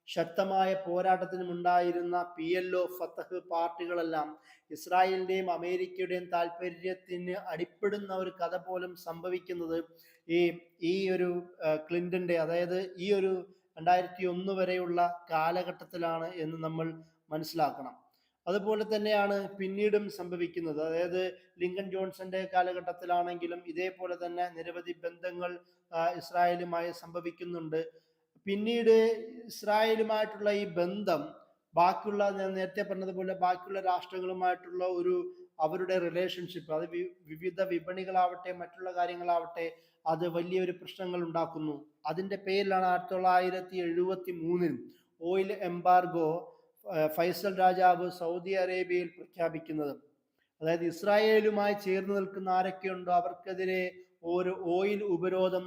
ശക്തമായ പോരാട്ടത്തിനുമുണ്ടായിരുന്ന PLO, ഫത്തഹ് പാർട്ടികളെല്ലാം ഇസ്രായേലിന്റെയും അമേരിക്കയുടെയും താല്പര്യത്തിന് അടിപ്പെടുന്ന ഒരു കഥ പോലും സംഭവിക്കുന്നത് ഈ ഒരു ക്ലിന്റന്റെ, അതായത് ഈ ഒരു 2001 വരെയുള്ള കാലഘട്ടത്തിലാണ് എന്ന് നമ്മൾ മനസ്സിലാക്കണം. അതുപോലെ തന്നെയാണ് പിന്നീടും സംഭവിക്കുന്നത്. അതായത് ലിങ്കൺ ജോൺസന്റെ കാലഘട്ടത്തിലാണെങ്കിലും ഇതേപോലെ തന്നെ നിരവധി ബന്ധങ്ങൾ ഇസ്രായേലുമായി സംഭവിക്കുന്നുണ്ട്. പിന്നീട് ഇസ്രായേലുമായിട്ടുള്ള ഈ ബന്ധം ബാക്കിയുള്ള, ഞാൻ നേരത്തെ പറഞ്ഞതുപോലെ ബാക്കിയുള്ള രാഷ്ട്രങ്ങളുമായിട്ടുള്ള അവരുടെ റിലേഷൻഷിപ്പ്, അത് വിവിധ വിപണികളാവട്ടെ മറ്റുള്ള കാര്യങ്ങളാവട്ടെ, അത് വലിയൊരു പ്രശ്നങ്ങൾ ഉണ്ടാക്കുന്നു. അതിന്റെ പേരിലാണ് 1973 ഓയിൽ എംബാർഗോ ഫൈസൽ രാജാവ് സൗദി അറേബ്യയിൽ പ്രഖ്യാപിക്കുന്നത്. അതായത് ഇസ്രായേലുമായി ചേർന്ന് നിൽക്കുന്ന ആരൊക്കെയുണ്ടോ അവർക്കെതിരെ ഒരു ഓയിൽ ഉപരോധം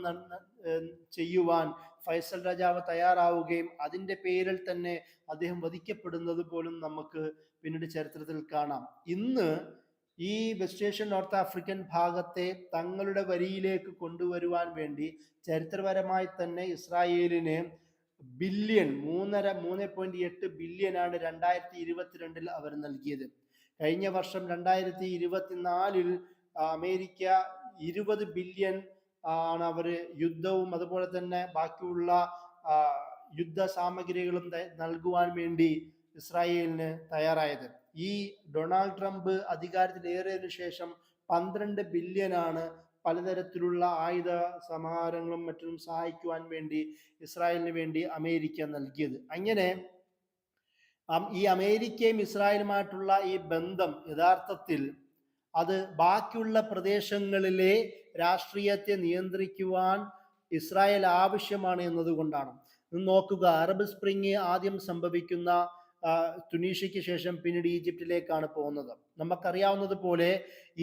ചെയ്യുവാൻ ഫൈസൽ രാജാവ് തയ്യാറാവുകയും അതിന്റെ പേരിൽ തന്നെ അദ്ദേഹം വധിക്കപ്പെടുന്നത് പോലും നമുക്ക് പിന്നീട് ചരിത്രത്തിൽ കാണാം. ഇന്ന് ഈ വെസ്റ്റ് ഏഷ്യൻ നോർത്ത് ആഫ്രിക്കൻ ഭാഗത്തെ തങ്ങളുടെ വരിയിലേക്ക് കൊണ്ടുവരുവാൻ വേണ്ടി ചരിത്രപരമായി തന്നെ ഇസ്രായേലിന് ബില്യൺ 3.8 ബില്യനാണ് 2022 അവർ നൽകിയത്. കഴിഞ്ഞ വർഷം 2024 അമേരിക്ക 20 ബില്യൺ ആണ് അവര് യുദ്ധവും അതുപോലെ തന്നെ ബാക്കിയുള്ള യുദ്ധ സാമഗ്രികളും നൽകുവാൻ വേണ്ടി ഇസ്രായേലിന് തയ്യാറായത്. ഈ ഡൊണാൾഡ് ട്രംപ് അധികാരത്തിലേറിയതിനു ശേഷം 12 ബില്യനാണ് പലതരത്തിലുള്ള ആയുധ സമാഹാരങ്ങളും മറ്റും സഹായിക്കുവാൻ വേണ്ടി ഇസ്രായേലിന് വേണ്ടി അമേരിക്ക നൽകിയത്. അങ്ങനെ ഈ അമേരിക്കയും ഇസ്രായേലുമായിട്ടുള്ള ഈ ബന്ധം യഥാർത്ഥത്തിൽ അത് ബാക്കിയുള്ള പ്രദേശങ്ങളിലെ രാഷ്ട്രീയത്തെ നിയന്ത്രിക്കുവാൻ ഇസ്രായേൽ ആവശ്യമാണ് എന്നതുകൊണ്ടാണ്. നോക്കുക, അറബ് സ്പ്രിങ് ആദ്യം സംഭവിക്കുന്ന തുനീഷ്യയ്ക്ക് ശേഷം പിന്നീട് ഈജിപ്തിലേക്കാണ് പോകുന്നത്. നമുക്കറിയാവുന്നതുപോലെ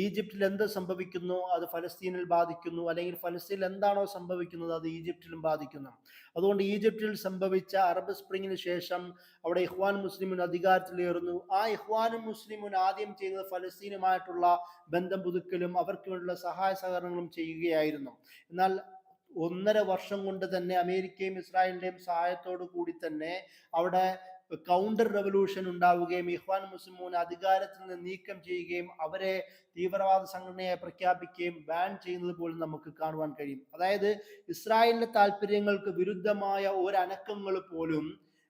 ഈജിപ്തിൽ എന്ത് സംഭവിക്കുന്നു അത് ഫലസ്തീനിൽ ബാധിക്കുന്നു, അല്ലെങ്കിൽ ഫലസ്തീനിൽ എന്താണോ സംഭവിക്കുന്നത് അത് ഈജിപ്തിലും ബാധിക്കുന്നു. അതുകൊണ്ട് ഈജിപ്തിൽ സംഭവിച്ച അറബ് സ്പ്രിങ്ങിന് ശേഷം അവിടെ ഇഖ്വാൻ മുസ്ലിമുൻ അധികാരത്തിലേറുന്നു. ആ ഇഖ്വാൻ മുസ്ലിമുൻ ആദ്യം ചെയ്യുന്നത് ഫലസ്തീനുമായിട്ടുള്ള ബന്ധം പുതുക്കലും അവർക്ക് വേണ്ടിയുള്ള സഹായ സഹകരണങ്ങളും ചെയ്യുകയായിരുന്നു. എന്നാൽ 1.5 വർഷം കൊണ്ട് തന്നെ അമേരിക്കയും ഇസ്രായേലിന്റെയും സഹായത്തോടു കൂടി തന്നെ അവിടെ കൗണ്ടർ റെവല്യൂഷൻ ഉണ്ടാവുകയും ഇഖ്വാൻ മുസ്ലിമൂൻ അധികാരത്തിൽ നിന്ന് നീക്കം ചെയ്യുകയും അവരെ തീവ്രവാദ സംഘടനയായി പ്രഖ്യാപിക്കുകയും ബാൻ ചെയ്യുന്നത് പോലും നമുക്ക് കാണുവാൻ കഴിയും. അതായത് ഇസ്രായേലിന്റെ താല്പര്യങ്ങൾക്ക് വിരുദ്ധമായ ഒരനക്കങ്ങൾ പോലും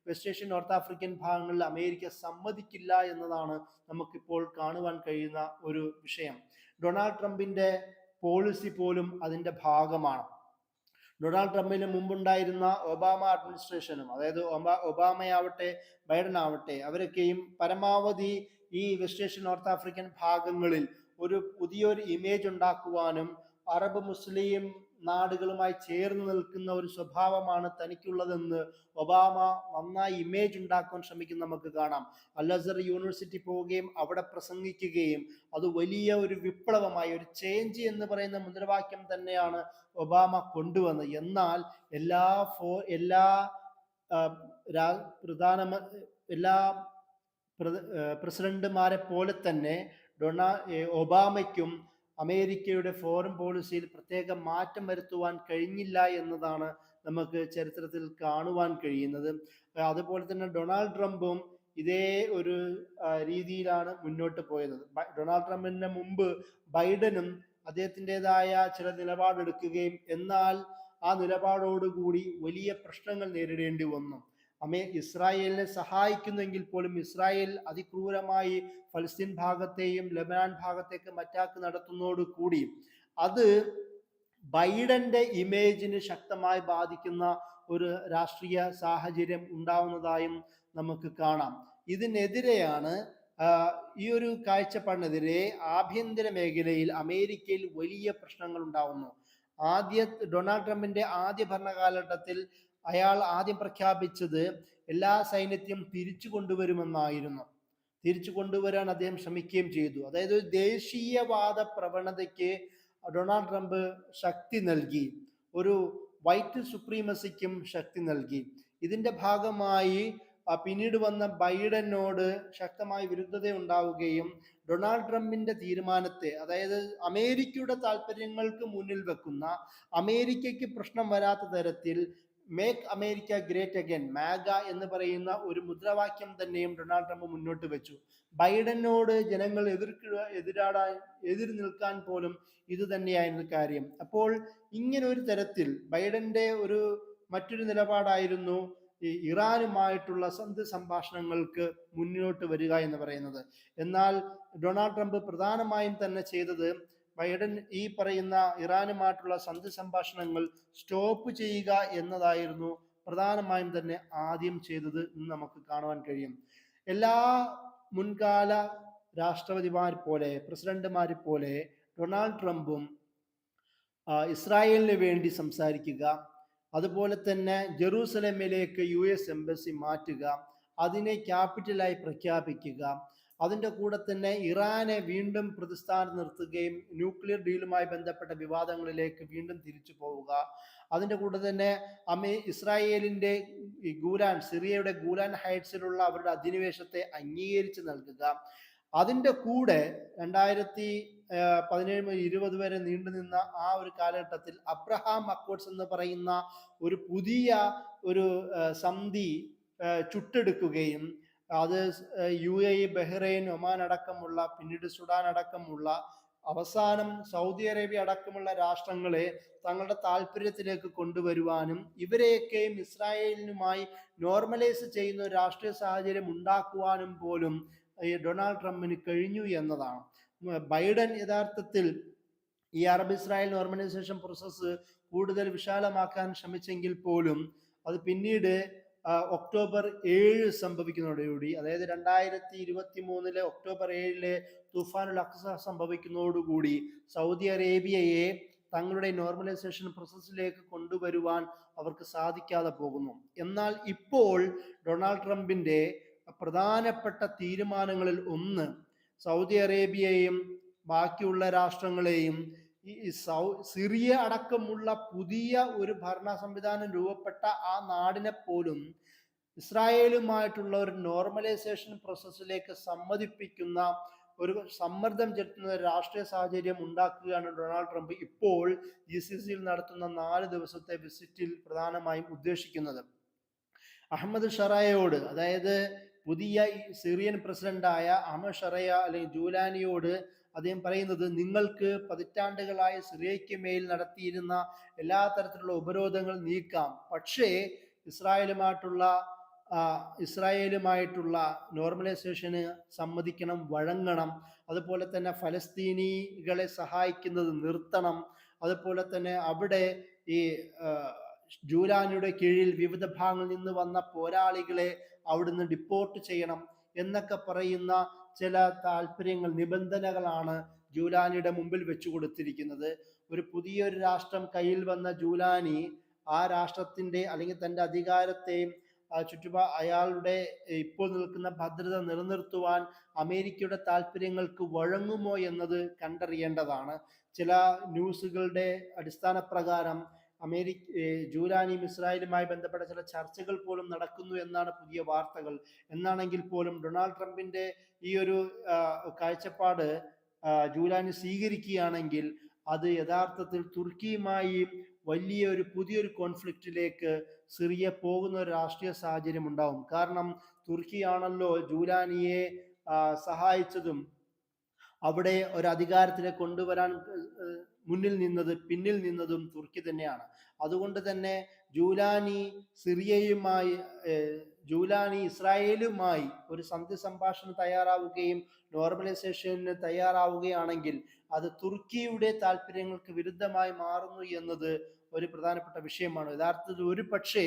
വെസ്റ്റ് ഏഷ്യൻ നോർത്ത് ആഫ്രിക്കൻ ഭാഗങ്ങളിൽ അമേരിക്ക സമ്മതിക്കില്ല എന്നതാണ് നമുക്കിപ്പോൾ കാണുവാൻ കഴിയുന്ന ഒരു വിഷയം. ഡൊണാൾഡ് ട്രംപിന്റെ പോളിസി പോലും അതിന്റെ ഭാഗമാണ്. ഡൊണാൾഡ് ട്രംപിന് മുമ്പുണ്ടായിരുന്ന ഒബാമ അഡ്മിനിസ്ട്രേഷനും, അതായത് ഒബാമയാവട്ടെ ബൈഡൻ ആവട്ടെ, അവരൊക്കെയും പരമാവധി ഈ വെസ്റ്റ് ഏഷ്യൻ നോർത്ത് ആഫ്രിക്കൻ ഭാഗങ്ങളിൽ ഒരു പുതിയൊരു ഇമേജ് ഉണ്ടാക്കുവാനും അറബ് മുസ്ലിം നാടുകളുമായി ചേർന്ന് നിൽക്കുന്ന ഒരു സ്വഭാവമാണ് തനിക്കുള്ളതെന്ന് ഒബാമ നന്നായി ഇമേജ് ഉണ്ടാക്കാൻ ശ്രമിക്കുന്ന നമുക്ക് കാണാം. അൽ അസർ യൂണിവേഴ്സിറ്റി പോവുകയും അവിടെ പ്രസംഗിക്കുകയും അത് വലിയ ഒരു വിപ്ലവമായി, ഒരു ചേഞ്ച് എന്ന് പറയുന്ന മുദ്രാവാക്യം തന്നെയാണ് ഒബാമ കൊണ്ടുവന്നത്. എന്നാൽ എല്ലാ പ്രസിഡന്റുമാരെ പോലെ തന്നെ ഒബാമയ്ക്കും അമേരിക്കയുടെ ഫോറിൻ പോളിസിയിൽ പ്രത്യേക മാറ്റം വരുത്തുവാൻ കഴിഞ്ഞില്ല എന്നതാണ് നമുക്ക് ചരിത്രത്തിൽ കാണുവാൻ കഴിയുന്നത്. അതുപോലെ തന്നെ ഡൊണാൾഡ് ട്രംപും ഇതേ ഒരു രീതിയിലാണ് മുന്നോട്ട് പോയത്. ഡൊണാൾഡ് ട്രംപിന് മുമ്പ് ബൈഡനും അദ്ദേഹത്തിൻ്റെതായ ചില നിലപാടെടുക്കുകയും എന്നാൽ ആ നിലപാടോടുകൂടി വലിയ പ്രശ്നങ്ങൾ നേരിടേണ്ടി വന്നു. ഇസ്രായേലിനെ സഹായിക്കുന്നെങ്കിൽ പോലും ഇസ്രായേൽ അതിക്രൂരമായി ഫലസ്തീൻ ഭാഗത്തെയും ലെബനാൻ ഭാഗത്തേക്കും അറ്റാക്ക് നടത്തുന്നതോടുകൂടി അത് ബൈഡന്റെ ഇമേജിന് ശക്തമായി ബാധിക്കുന്ന ഒരു രാഷ്ട്രീയ സാഹചര്യം ഉണ്ടാവുന്നതായും നമുക്ക് കാണാം. ഇതിനെതിരെയാണ് ഈ ഒരു കാഴ്ചപ്പാടിനെതിരെ ആഭ്യന്തര മേഖലയിൽ അമേരിക്കയിൽ വലിയ പ്രശ്നങ്ങൾ ഉണ്ടാവുന്നു. ഡൊണാൾഡ് ട്രംപിന്റെ ആദ്യ ഭരണകാലഘട്ടത്തിൽ അയാൾ ആദ്യം പ്രഖ്യാപിച്ചത് എല്ലാ സൈന്യത്തെയും തിരിച്ചു കൊണ്ടുവരുമെന്നായിരുന്നു. തിരിച്ചു കൊണ്ടുവരാൻ അദ്ദേഹം ശ്രമിക്കുകയും ചെയ്തു. അതായത് ദേശീയവാദ പ്രവണതയ്ക്ക് ഡൊണാൾഡ് ട്രംപ് ശക്തി നൽകി, ഒരു വൈറ്റ് സുപ്രീമസിക്കും ശക്തി നൽകി. ഇതിന്റെ ഭാഗമായി പിന്നീട് വന്ന ബൈഡനോട് ശക്തമായ വിരുദ്ധത ഉണ്ടാവുകയും ഡൊണാൾഡ് ട്രംപിന്റെ തീരുമാനത്തെ, അതായത് അമേരിക്കയുടെ താല്പര്യങ്ങൾക്ക് മുന്നിൽ വെക്കുന്ന, അമേരിക്കയ്ക്ക് പ്രശ്നം വരാത്ത തരത്തിൽ മേക്ക് അമേരിക്ക ഗ്രേറ്റ് അഗൈൻ, മാഗ എന്ന് പറയുന്ന ഒരു മുദ്രാവാക്യം തന്നെയും ഡൊണാൾഡ് ട്രംപ് മുന്നോട്ട് വെച്ചു. ബൈഡനോട് ജനങ്ങൾ എതിർ നിൽക്കാൻ പോലും ഇത് തന്നെയായിരുന്നു കാര്യം. അപ്പോൾ ഇങ്ങനെ ഒരു തരത്തിൽ ബൈഡന്റെ മറ്റൊരു നിലപാടായിരുന്നു ഈ ഇറാനുമായിട്ടുള്ള സന്ധി സംഭാഷണങ്ങൾക്ക് മുന്നോട്ട് വരിക എന്ന് പറയുന്നത്. എന്നാൽ ഡൊണാൾഡ് ട്രംപ് പ്രധാനമായും തന്നെ ചെയ്തത് ബൈഡൻ ഈ പറയുന്ന ഇറാനുമായിട്ടുള്ള സന്ധി സംഭാഷണങ്ങൾ സ്റ്റോപ്പ് ചെയ്യുക എന്നതായിരുന്നു പ്രധാനമായും തന്നെ ആദ്യം ചെയ്തത് എന്ന് നമുക്ക് കാണുവാൻ കഴിയും. എല്ലാ മുൻകാല രാഷ്ട്രപതിമാരെ പോലെ, പ്രസിഡന്റുമാരെ പോലെ ഡൊണാൾഡ് ട്രംപും ഇസ്രായേലിന് വേണ്ടി സംസാരിക്കുക, അതുപോലെ തന്നെ ജെറൂസലേമിലേക്ക് US എംബസി മാറ്റുക, അതിനെ ക്യാപിറ്റലായി പ്രഖ്യാപിക്കുക, അതിൻ്റെ കൂടെ തന്നെ ഇറാനെ വീണ്ടും പ്രതിസ്ഥാനം നിർത്തുകയും ന്യൂക്ലിയർ ഡീലുമായി ബന്ധപ്പെട്ട വിവാദങ്ങളിലേക്ക് വീണ്ടും തിരിച്ചു പോവുക, അതിൻ്റെ കൂടെ തന്നെ ഇസ്രായേലിൻ്റെ സിറിയയുടെ ഗൂലാൻ ഹൈറ്റ്സിലുള്ള അവരുടെ അധിനിവേശത്തെ അംഗീകരിച്ച് നൽകുക, അതിൻ്റെ കൂടെ 2017-20 വരെ നീണ്ടുനിന്ന ആ ഒരു കാലഘട്ടത്തിൽ അബ്രഹാം അക്കോർഡ്സ് എന്ന് പറയുന്ന ഒരു പുതിയ സന്ധി ചുട്ടെടുക്കുകയും അത് UAE, ബഹ്റൈൻ, ഒമാൻ അടക്കമുള്ള, പിന്നീട് സുഡാൻ അടക്കമുള്ള, അവസാനം സൗദി അറേബ്യ അടക്കമുള്ള രാഷ്ട്രങ്ങളെ തങ്ങളുടെ താല്പര്യത്തിലേക്ക് കൊണ്ടുവരുവാനും ഇവരെയൊക്കെയും ഇസ്രായേലിനുമായി നോർമലൈസ് ചെയ്യുന്ന ഒരു രാഷ്ട്രീയ സാഹചര്യം ഉണ്ടാക്കുവാനും പോലും ഡൊണാൾഡ് ട്രംപിന് കഴിഞ്ഞു എന്നതാണ്. ബൈഡൻ യഥാർത്ഥത്തിൽ ഈ അറബ് ഇസ്രായേൽ നോർമലൈസേഷൻ പ്രോസസ്സ് കൂടുതൽ വിശാലമാക്കാൻ ശ്രമിച്ചെങ്കിൽ പോലും അത് പിന്നീട് ഒക്ടോബർ 7 സംഭവിക്കുന്നതോടുകൂടി, അതായത് 2023 ഒക്ടോബർ 7 തുഫാനുൽ അഖ്സ സംഭവിക്കുന്നതോടുകൂടി സൗദി അറേബ്യയെ തങ്ങളുടെ നോർമലൈസേഷൻ പ്രോസസ്സിലേക്ക് കൊണ്ടുവരുവാൻ അവർക്ക് സാധിക്കാതെ പോകുന്നു. എന്നാൽ ഇപ്പോൾ ഡൊണാൾഡ് ട്രംപിന്റെ പ്രധാനപ്പെട്ട തീരുമാനങ്ങളിൽ ഒന്ന് സൗദി അറേബ്യയെയും ബാക്കിയുള്ള രാഷ്ട്രങ്ങളെയും സിറിയ അടക്കമുള്ള പുതിയ ഒരു ഭരണ സംവിധാനം രൂപപ്പെട്ട ആ നാടിനെ പോലും ഇസ്രായേലുമായിട്ടുള്ള ഒരു നോർമലൈസേഷൻ പ്രോസസ്സിലേക്ക് സമ്മതിപ്പിക്കുന്ന ഒരു സമ്മർദ്ദം ചെലുത്തുന്ന രാഷ്ട്രീയ സാഹചര്യം ഉണ്ടാക്കുകയാണ് ഡൊണാൾഡ് ട്രംപ് ഇപ്പോൾ GCCയിൽ നടത്തുന്ന 4 ദിവസത്തെ വിസിറ്റിൽ പ്രധാനമായും ഉദ്ദേശിക്കുന്നത്. അഹമ്മദ് ഷറയോട്, അതായത് പുതിയ സിറിയൻ പ്രസിഡന്റായ അഹമ്മദ് ഷറയ അല്ലെങ്കിൽ ജൂലാനിയോട് അദ്ദേഹം പറയുന്നത്, നിങ്ങൾക്ക് പതിറ്റാണ്ടുകളായി സിറിയയ്ക്ക് മേൽ നടത്തിയിരുന്ന എല്ലാ തരത്തിലുള്ള ഉപരോധങ്ങൾ നീക്കാം, പക്ഷേ ഇസ്രായേലുമായിട്ടുള്ള ഇസ്രായേലുമായിട്ടുള്ള നോർമലൈസേഷന് സമ്മതിക്കണം, വഴങ്ങണം. അതുപോലെ തന്നെ ഫലസ്തീനികളെ സഹായിക്കുന്നത് നിർത്തണം. അതുപോലെ തന്നെ അവിടെ ഈ ജൂലാനിയുടെ കീഴിൽ വിവിധ ഭാഗങ്ങളിൽ നിന്ന് വന്ന പോരാളികളെ അവിടുന്ന് ഡിപ്പോർട്ട് ചെയ്യണം എന്നൊക്കെ പറയുന്ന ചില താല്പര്യങ്ങൾ, നിബന്ധനകളാണ് ജൂലാനിയുടെ മുമ്പിൽ വെച്ചു കൊടുത്തിരിക്കുന്നത്. ഒരു പുതിയൊരു രാഷ്ട്രം കയ്യിൽ വന്ന ജൂലാനി ആ രാഷ്ട്രത്തിന്റെ അല്ലെങ്കിൽ തൻ്റെ അധികാരത്തെയും അയാളുടെ ഇപ്പോൾ നിൽക്കുന്ന ഭദ്രത നിലനിർത്തുവാൻ അമേരിക്കയുടെ താല്പര്യങ്ങൾക്ക് വഴങ്ങുമോ എന്നത് കണ്ടറിയേണ്ടതാണ്. ചില ന്യൂസുകളുടെ അടിസ്ഥാന പ്രകാരം ജൂലാനിയും ഇസ്രായേലുമായി ബന്ധപ്പെട്ട ചില ചർച്ചകൾ പോലും നടക്കുന്നു എന്നാണ് പുതിയ വാർത്തകൾ. എന്നാണെങ്കിൽ പോലും ഡൊണാൾഡ് ട്രംപിന്റെ ഈ ഒരു കാഴ്ചപ്പാട് ജൂലാനി സ്വീകരിക്കുകയാണെങ്കിൽ അത് യഥാർത്ഥത്തിൽ തുർക്കിയുമായി വലിയൊരു പുതിയൊരു കോൺഫ്ലിക്റ്റിലേക്ക് സിറിയ പോകുന്ന ഒരു രാഷ്ട്രീയ സാഹചര്യം ഉണ്ടാവും. കാരണം തുർക്കിയാണല്ലോ ജൂലാനിയെ സഹായിച്ചതും അവിടെ ഒരു അധികാരത്തിലെ കൊണ്ടുവരാൻ പിന്നിൽ നിന്നതും തുർക്കി തന്നെയാണ്. അതുകൊണ്ട് തന്നെ ജൂലാനി ഇസ്രായേലുമായി ഒരു സന്ധി സംഭാഷണം തയ്യാറാവുകയും നോർമലൈസേഷന് തയ്യാറാവുകയാണെങ്കിൽ അത് തുർക്കിയുടെ താല്പര്യങ്ങൾക്ക് വിരുദ്ധമായി മാറുന്നു എന്നത് ഒരു പ്രധാനപ്പെട്ട വിഷയമാണ്. യഥാർത്ഥത്തിൽ ഒരു പക്ഷേ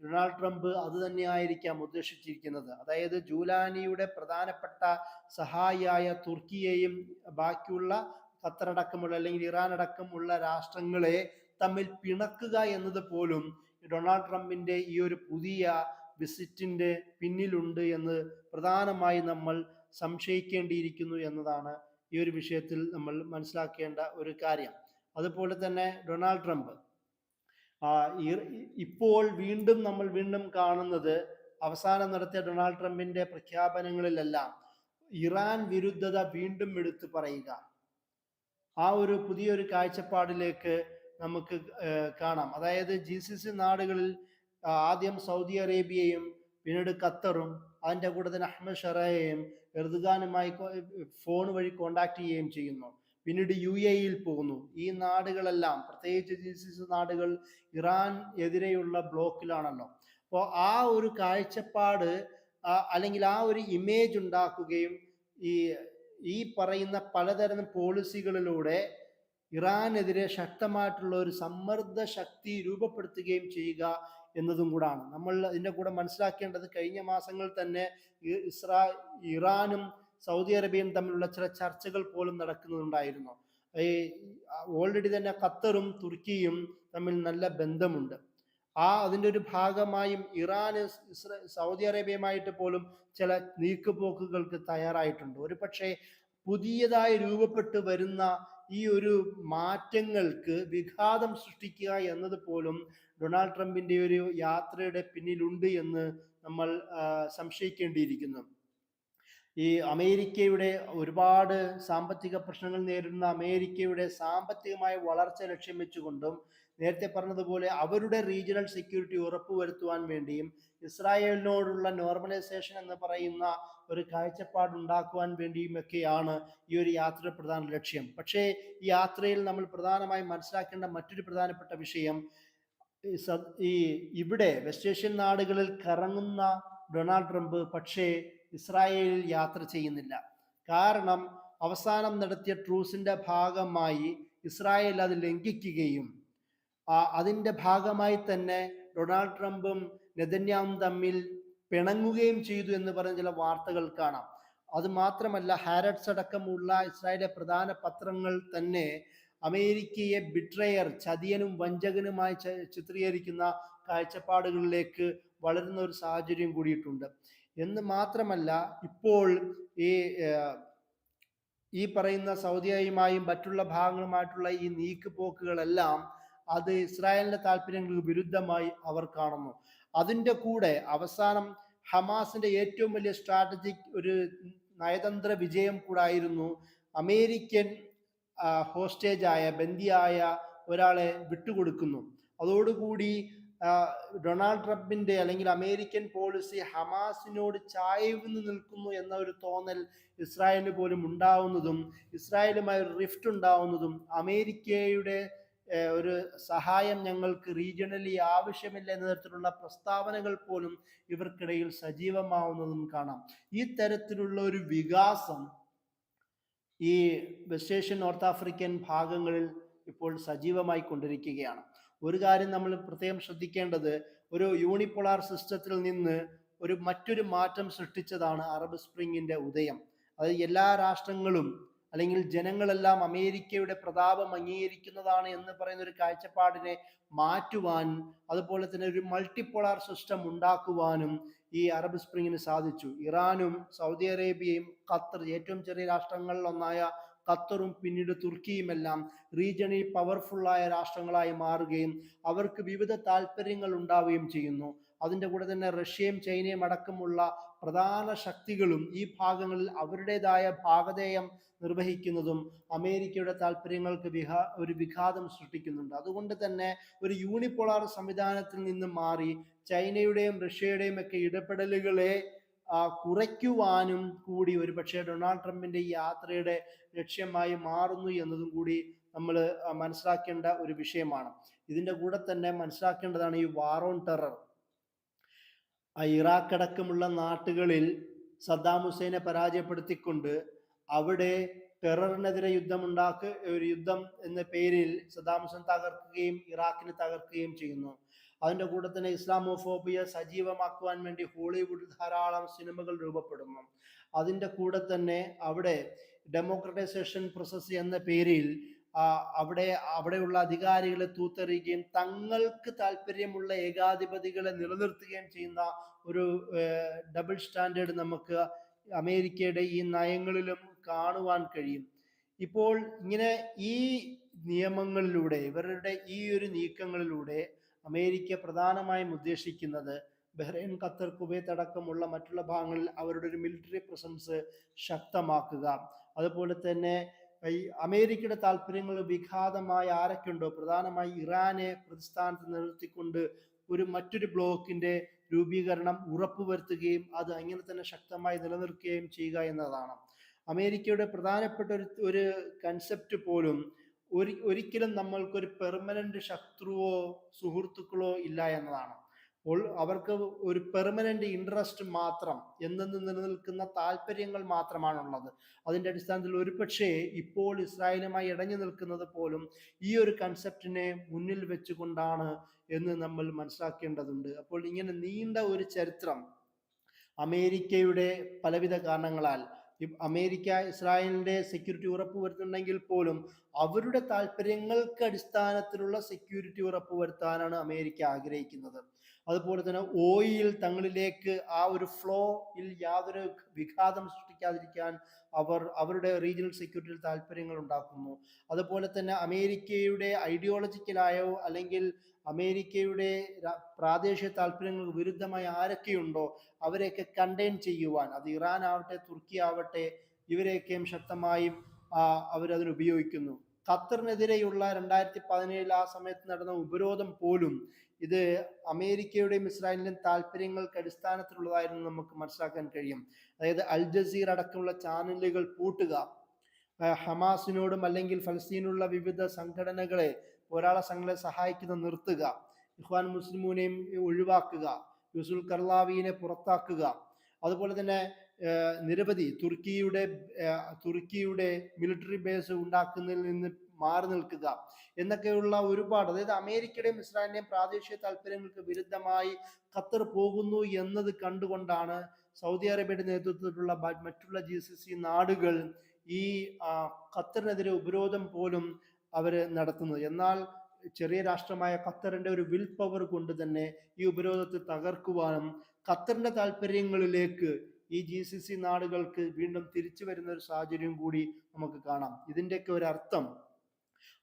ഡൊണാൾഡ് ട്രംപ് അത് തന്നെയായിരിക്കാം ഉദ്ദേശിച്ചിരിക്കുന്നത്. അതായത് ജൂലാനിയുടെ പ്രധാനപ്പെട്ട സഹായിയായ തുർക്കിയെയും ബാക്കിയുള്ള ഖത്തറടക്കമുള്ള അല്ലെങ്കിൽ ഇറാൻ അടക്കമുള്ള രാഷ്ട്രങ്ങളെ തമ്മിൽ പിണക്കുക എന്നത് പോലും ഡൊണാൾഡ് ട്രംപിന്റെ ഈ ഒരു പുതിയ വിസിറ്റിന്റെ പിന്നിലുണ്ട് എന്ന് പ്രധാനമായി നമ്മൾ സംശയിക്കേണ്ടിയിരിക്കുന്നു എന്നതാണ് ഈ ഒരു വിഷയത്തിൽ നമ്മൾ മനസ്സിലാക്കേണ്ട ഒരു കാര്യം. അതുപോലെ തന്നെ ഡൊണാൾഡ് ട്രംപ് ഇപ്പോൾ നമ്മൾ വീണ്ടും കാണുന്നത് അവസാനം നടത്തിയ ഡൊണാൾഡ് ട്രംപിന്റെ പ്രഖ്യാപനങ്ങളിലെല്ലാം ഇറാൻ വിരുദ്ധത വീണ്ടും എടുത്തു പറയുക, ആ ഒരു പുതിയൊരു കാഴ്ചപ്പാടിലേക്ക് നമുക്ക് കാണാം. അതായത് GCC നാടുകളിൽ ആദ്യം സൗദി അറേബ്യയും പിന്നീട് ഖത്തറും അതിൻ്റെ കൂടെ തന്നെ അഹമ്മദ് ഷറയെയും എർദുഗാനുമായി ഫോൺ വഴി കോണ്ടാക്ട് ചെയ്യുകയും ചെയ്യുന്നു. പിന്നീട് UAE പോകുന്നു. ഈ നാടുകളെല്ലാം പ്രത്യേകിച്ച് GCC നാടുകൾ ഇറാൻ എതിരെയുള്ള ബ്ലോക്കിലാണല്ലോ. അപ്പോൾ ആ ഒരു കാഴ്ചപ്പാട് അല്ലെങ്കിൽ ആ ഒരു ഇമേജ് ഉണ്ടാക്കുകയും ഈ പറയുന്ന പലതരം പോളിസികളിലൂടെ ഇറാനെതിരെ ശക്തമായിട്ടുള്ള ഒരു സമ്മർദ്ദ ശക്തി രൂപപ്പെടുത്തുകയും ചെയ്യുക എന്നതും കൂടാണ്. നമ്മൾ ഇതിൻ്റെ കൂടെ മനസ്സിലാക്കേണ്ടത് കഴിഞ്ഞ മാസങ്ങളിൽ തന്നെ ഇറാനും സൗദി അറേബ്യയും തമ്മിലുള്ള ചില ചർച്ചകൾ പോലും നടക്കുന്നുണ്ടായിരുന്നു. ഓൾറെഡി തന്നെ ഖത്തറും തുർക്കിയും തമ്മിൽ നല്ല ബന്ധമുണ്ട്. അതിൻ്റെ ഒരു ഭാഗമായും ഇറാന് സൗദി അറേബ്യയുമായിട്ട് പോലും ചില നീക്കുപോക്കുകൾക്ക് തയ്യാറായിട്ടുണ്ട്. ഒരു പക്ഷേ പുതിയതായി രൂപപ്പെട്ടു വരുന്ന ഈ ഒരു മാറ്റങ്ങൾക്ക് വിഘാതം സൃഷ്ടിക്കുക എന്നത് പോലും ഡൊണാൾഡ് ട്രംപിന്റെ ഒരു യാത്രയുടെ പിന്നിലുണ്ട് എന്ന് നമ്മൾ സംശയിക്കേണ്ടിയിരിക്കുന്നു. ഈ അമേരിക്കയുടെ ഒരുപാട് സാമ്പത്തിക പ്രശ്നങ്ങൾ നേരിടുന്ന അമേരിക്കയുടെ സാമ്പത്തികമായ വളർച്ച ലക്ഷ്യം വെച്ചുകൊണ്ടും നേരത്തെ പറഞ്ഞതുപോലെ അവരുടെ റീജിയണൽ സെക്യൂരിറ്റി ഉറപ്പുവരുത്തുവാൻ വേണ്ടിയും ഇസ്രായേലിനോടുള്ള നോർമലൈസേഷൻ എന്ന് പറയുന്ന ഒരു കാഴ്ചപ്പാടുണ്ടാക്കുവാൻ വേണ്ടിയും ഒക്കെയാണ് ഈ ഒരു യാത്രയുടെ പ്രധാന ലക്ഷ്യം. പക്ഷേ ഈ യാത്രയിൽ നമ്മൾ പ്രധാനമായും മനസ്സിലാക്കേണ്ട മറ്റൊരു പ്രധാനപ്പെട്ട വിഷയം, ഇവിടെ വെസ്റ്റ് ഏഷ്യൻ നാടുകളിൽ കറങ്ങുന്ന ഡൊണാൾഡ് ട്രംപ് പക്ഷേ ഇസ്രായേലിൽ യാത്ര ചെയ്യുന്നില്ല. കാരണം അവസാനം നടത്തിയ ട്രൂസിന്റെ ഭാഗമായി ഇസ്രായേൽ അത് ലംഘിക്കുകയും അതിൻ്റെ ഭാഗമായി തന്നെ ഡൊണാൾഡ് ട്രംപും നെതന്യാഹുവും തമ്മിൽ പിണങ്ങുകയും ചെയ്തു എന്ന് പറഞ്ഞ ചില വാർത്തകൾ കാണാം. അത് മാത്രമല്ല, ഹാരറ്റ്സ് അടക്കമുള്ള ഇസ്രായേലിലെ പ്രധാന പത്രങ്ങൾ തന്നെ അമേരിക്കയെ ബിട്രയർ, ചതിയനും വഞ്ചകനുമായി ചിത്രീകരിക്കുന്ന കാഴ്ചപ്പാടുകളിലേക്ക് വളരുന്ന ഒരു സാഹചര്യം കൂടിയിട്ടുണ്ട്. എന്ന് മാത്രമല്ല, ഇപ്പോൾ ഈ പറയുന്ന സൗദിയുമായും മറ്റുള്ള ഭാഗങ്ങളുമായിട്ടുള്ള ഈ നീക്കുപോക്കുകളെല്ലാം അത് ഇസ്രായേലിന്റെ താല്പര്യങ്ങൾക്ക് വിരുദ്ധമായി അവർ കാണുന്നു. അതിൻ്റെ കൂടെ അവസാനം ഹമാസിന്റെ ഏറ്റവും വലിയ സ്ട്രാറ്റജിക് ഒരു നയതന്ത്ര വിജയം കൂടായിരുന്നു അമേരിക്കൻ ഹോസ്റ്റേജായ ബന്ദിയായ ഒരാളെ വിട്ടുകൊടുക്കുന്നു. അതോടുകൂടി ഡൊണാൾഡ് ട്രംപിന്റെ അല്ലെങ്കിൽ അമേരിക്കൻ പോളിസി ഹമാസിനോട് ചായ്വെന്ന് നിൽക്കുന്നു എന്ന ഒരു തോന്നൽ ഇസ്രായേലിന് പോലും ഉണ്ടാവുന്നതും ഇസ്രായേലുമായി റിഫ്റ്റ് ഉണ്ടാവുന്നതും അമേരിക്കയുടെ ഒരു സഹായം ഞങ്ങൾക്ക് റീജിയണലി ആവശ്യമില്ല എന്ന തരത്തിലുള്ള പ്രസ്താവനകൾ പോലും ഇവർക്കിടയിൽ സജീവമാവുന്നതും കാണാം. ഈ തരത്തിലുള്ള ഒരു വികാസം ഈ വെസ്റ്റ് ഏഷ്യൻ നോർത്ത് ആഫ്രിക്കൻ ഭാഗങ്ങളിൽ ഇപ്പോൾ സജീവമായി കൊണ്ടിരിക്കുകയാണ്. ഒരു കാര്യം നമ്മൾ പ്രത്യേകം ശ്രദ്ധിക്കേണ്ടത്, ഒരു യൂണിപോളാർ സിസ്റ്റത്തിൽ നിന്ന് മറ്റൊരു മാറ്റം സൃഷ്ടിച്ചതാണ് അറബ് സ്പ്രിങ്ങിന്റെ ഉദയം. അത് എല്ലാ രാഷ്ട്രങ്ങളും അല്ലെങ്കിൽ ജനങ്ങളെല്ലാം അമേരിക്കയുടെ പ്രതാപം അംഗീകരിക്കുന്നതാണ് എന്ന് പറയുന്ന ഒരു കാഴ്ചപ്പാടിനെ മാറ്റുവാനും അതുപോലെ തന്നെ ഒരു മൾട്ടിപോളാർ സിസ്റ്റം ഉണ്ടാക്കുവാനും ഈ അറബ് സ്പ്രിങ്ങിന് സാധിച്ചു. ഇറാനും സൗദി അറേബ്യയും ഖത്തർ, ഏറ്റവും ചെറിയ രാഷ്ട്രങ്ങളിൽ ഒന്നായ ഖത്തറും പിന്നീട് തുർക്കിയുമെല്ലാം റീജിയണിൽ പവർഫുള്ളായ രാഷ്ട്രങ്ങളായി മാറുകയും അവർക്ക് വിവിധ താല്പര്യങ്ങൾ ഉണ്ടാവുകയും ചെയ്യുന്നു. അതിൻ്റെ കൂടെ തന്നെ റഷ്യയും ചൈനയും അടക്കമുള്ള പ്രധാന ശക്തികളും ഈ ഭാഗങ്ങളിൽ അവരുടേതായ ഭാഗധേയം നിർവഹിക്കുന്നതും അമേരിക്കയുടെ താല്പര്യങ്ങൾക്ക് ഒരു വിഘാതം സൃഷ്ടിക്കുന്നുണ്ട്. അതുകൊണ്ട് തന്നെ ഒരു യൂണിപോളാർ സംവിധാനത്തിൽ നിന്ന് മാറി ചൈനയുടെയും റഷ്യയുടെയും ഒക്കെ ഇടപെടലുകളെ കുറയ്ക്കുവാനും കൂടി ഒരുപക്ഷെ ഡൊണാൾഡ് ട്രംപിന്റെ ഈ യാത്രയുടെ ലക്ഷ്യമായി മാറുന്നു എന്നതും കൂടി നമ്മൾ മനസ്സിലാക്കേണ്ട ഒരു വിഷയമാണ്. ഇതിൻ്റെ കൂടെ തന്നെ മനസ്സിലാക്കേണ്ടതാണ് ഈ വാർ ഓൺ ടെറർ. ഇറാഖ് അടക്കമുള്ള നാട്ടുകളിൽ സദ്ദാം ഹുസൈനെ പരാജയപ്പെടുത്തിക്കൊണ്ട് അവിടെ ടെററിനെതിരെ ഒരു യുദ്ധം എന്ന പേരിൽ സദ്ദാം ഹുസൈൻ തകർക്കുകയും ഇറാഖിനെ തകർക്കുകയും ചെയ്യുന്നു. അതിൻ്റെ കൂടെ തന്നെ ഇസ്ലാമോഫോബിയ സജീവമാക്കുവാൻ വേണ്ടി ഹോളിവുഡിൽ ധാരാളം സിനിമകൾ രൂപപ്പെടുന്നു. അതിൻ്റെ കൂടെ തന്നെ അവിടെ ഡെമോക്രറ്റൈസേഷൻ പ്രോസസ് എന്ന പേരിൽ അവിടെയുള്ള അധികാരികളെ തൂത്തെറിയുകയും തങ്ങൾക്ക് താല്പര്യമുള്ള ഏകാധിപതികളെ നിലനിർത്തുകയും ചെയ്യുന്ന ഒരു ഡബിൾ സ്റ്റാൻഡേർഡ് നമുക്ക് അമേരിക്കയുടെ ഈ നയങ്ങളിലും കാണുവാൻ കഴിയും. ഇപ്പോൾ ഇങ്ങനെ ഈ നിയമങ്ങളിലൂടെ, ഇവരുടെ ഈ ഒരു നീക്കങ്ങളിലൂടെ അമേരിക്ക പ്രധാനമായും ഉദ്ദേശിക്കുന്നത് ബഹ്റൈൻ, ഖത്തർ, കുവൈത്ത് അടക്കമുള്ള മറ്റുള്ള ഭാഗങ്ങളിൽ അവരുടെ ഒരു മിലിറ്ററി പ്രസൻസ് ശക്തമാക്കുക. അതുപോലെ തന്നെ ഈ അമേരിക്കയുടെ താല്പര്യങ്ങൾ വിഘാതമായി ആരൊക്കെ ഉണ്ടോ, പ്രധാനമായി ഇറാനെ പ്രതിസ്ഥാനത്ത് നിർത്തിക്കൊണ്ട് മറ്റൊരു ബ്ലോക്കിന്റെ രൂപീകരണം ഉറപ്പുവരുത്തുകയും അത് അങ്ങനെ തന്നെ ശക്തമായി നിലനിർത്തുകയും ചെയ്യുക എന്നതാണ്. അമേരിക്കയുടെ പ്രധാനപ്പെട്ട ഒരു കൺസെപ്റ്റ് പോലും ഒരിക്കലും നമ്മൾക്കൊരു പെർമനന്റ് ശത്രുവോ സുഹൃത്തുക്കളോ ഇല്ല എന്നതാണ്. അവർക്ക് ഒരു പെർമനന്റ് ഇൻട്രസ്റ്റ് മാത്രം, എന്നെന്ന് നിലനിൽക്കുന്ന താല്പര്യങ്ങൾ മാത്രമാണുള്ളത്. അതിൻ്റെ അടിസ്ഥാനത്തിൽ ഒരുപക്ഷെ ഇപ്പോൾ ഇസ്രായേലുമായി ഇടഞ്ഞു നിൽക്കുന്നത് പോലും ഈ ഒരു കൺസെപ്റ്റിനെ മുന്നിൽ വെച്ചുകൊണ്ടാണ് എന്ന് നമ്മൾ മനസ്സിലാക്കേണ്ടതുണ്ട്. അപ്പോൾ ഇങ്ങനെ നീണ്ട ഒരു ചരിത്രം അമേരിക്കയുടെ പലവിധ കാരണങ്ങളാൽ, അമേരിക്ക ഇസ്രായേലിന്റെ സെക്യൂരിറ്റി ഉറപ്പുവരുത്തുന്നുണ്ടെങ്കിൽ പോലും അവരുടെ താല്പര്യങ്ങൾക്ക് അടിസ്ഥാനത്തിലുള്ള സെക്യൂരിറ്റി ഉറപ്പുവരുത്താനാണ് അമേരിക്ക ആഗ്രഹിക്കുന്നത്. അതുപോലെ തന്നെ ഓയിൽ തങ്ങളിലേക്ക് ആ ഒരു ഫ്ലോയിൽ യാതൊരു വിഘാതം സൃഷ്ടിക്കാതിരിക്കാൻ അവരുടെ റീജിയണൽ സെക്യൂരിറ്റിയിൽ താല്പര്യങ്ങൾ ഉണ്ടാക്കുന്നു. അതുപോലെ തന്നെ അമേരിക്കയുടെ ഐഡിയോളജിക്കലായോ അല്ലെങ്കിൽ അമേരിക്കയുടെ പ്രാദേശിക താല്പര്യങ്ങൾക്ക് വിരുദ്ധമായി ആരൊക്കെയുണ്ടോ അവരെയൊക്കെ കണ്ടെയ്ൻ ചെയ്യുവാൻ, അത് ഇറാൻ ആവട്ടെ തുർക്കി ആവട്ടെ, ഇവരെയൊക്കെയും ശക്തമായും അവരതിന് ഉപയോഗിക്കുന്നു. ഖത്തറിനെതിരെയുള്ള 2017 ആ സമയത്ത് നടന്ന ഉപരോധം പോലും ഇത് അമേരിക്കയുടെയും ഇസ്രായേലിന്റെയും താല്പര്യങ്ങൾക്ക് അടിസ്ഥാനത്തിലുള്ളതായിരുന്നു നമുക്ക് മനസ്സിലാക്കാൻ കഴിയും. അതായത് അൽ ജസീറ അടക്കമുള്ള ചാനലുകൾ പൂട്ടുക, ഹമാസിനോടും അല്ലെങ്കിൽ ഫലസ്തീനുള്ള വിവിധ സംഘടനകളെ, പോരാള സംഘങ്ങളെ സഹായിക്കുന്ന നിർത്തുക, ഇഖ്വാൻ മുസ്ലിമൂനെയും ഒഴിവാക്കുക, യൂസുൽ കർലാവിനെ പുറത്താക്കുക, അതുപോലെ തന്നെ നിരവധി തുർക്കിയുടെ മിലിറ്ററി ബേസ് ഉണ്ടാക്കുന്നതിൽ നിന്ന് മാറി നിൽക്കുക എന്നൊക്കെയുള്ള ഒരുപാട്, അതായത് അമേരിക്കയുടെയും ഇസ്രായേലിന്റെയും പ്രാദേശിക താല്പര്യങ്ങൾക്ക് വിരുദ്ധമായി ഖത്തർ പോകുന്നു എന്നത് കണ്ടുകൊണ്ടാണ് സൗദി അറേബ്യയുടെ നേതൃത്വത്തിലുള്ള മറ്റുള്ള GCC നാടുകൾ ഈ ഖത്തറിനെതിരെ ഉപരോധം പോലും അവര് നടത്തുന്നത്. എന്നാൽ ചെറിയ രാഷ്ട്രമായ ഖത്തറിന്റെ ഒരു വിൽ പവർ കൊണ്ട് തന്നെ ഈ ഉപരോധത്തെ തകർക്കുവാനും ഖത്തറിന്റെ താല്പര്യങ്ങളിലേക്ക് ഈ GCC നാടുകൾക്ക് വീണ്ടും തിരിച്ചു വരുന്ന ഒരു സാഹചര്യം കൂടി നമുക്ക് കാണാം. ഇതിൻ്റെയൊക്കെ ഒരു അർത്ഥം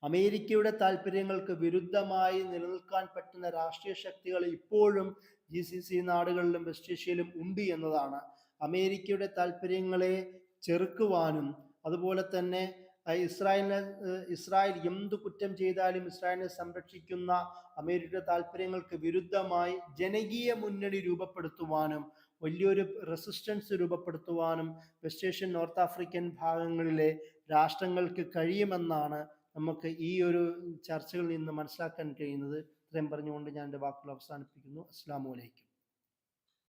അമേരിക്കയുടെ താല്പര്യങ്ങൾക്ക് വിരുദ്ധമായി നിലനിൽക്കാൻ പറ്റുന്ന രാഷ്ട്രീയ ശക്തികൾ ഇപ്പോഴും GCC നാടുകളിലും വെസ്റ്റ് ഏഷ്യയിലും ഉണ്ട് എന്നതാണ്. അമേരിക്കയുടെ താല്പര്യങ്ങളെ ചെറുക്കുവാനും അതുപോലെ തന്നെ ഇസ്രായേൽ എന്ത് കുറ്റം ചെയ്താലും ഇസ്രായേലിനെ സംരക്ഷിക്കുന്ന അമേരിക്കയുടെ താല്പര്യങ്ങൾക്ക് വിരുദ്ധമായി ജനകീയ മുന്നണി രൂപപ്പെടുത്തുവാനും വലിയൊരു റെസിസ്റ്റൻസ് രൂപപ്പെടുത്തുവാനും വെസ്റ്റ് ഏഷ്യൻ നോർത്ത് ആഫ്രിക്കൻ ഭാഗങ്ങളിലെ രാഷ്ട്രങ്ങൾക്ക് കഴിയുമെന്നാണ് നമുക്ക് ഈ ഒരു ചർച്ചകളിൽ നിന്ന് മനസ്സിലാക്കാൻ കഴിയുന്നത്. ഇത്രയും പറഞ്ഞുകൊണ്ട് ഞാൻ എൻ്റെ വാക്കുകൾ അവസാനിപ്പിക്കുന്നു. അസ്സലാമു അലൈക്കും.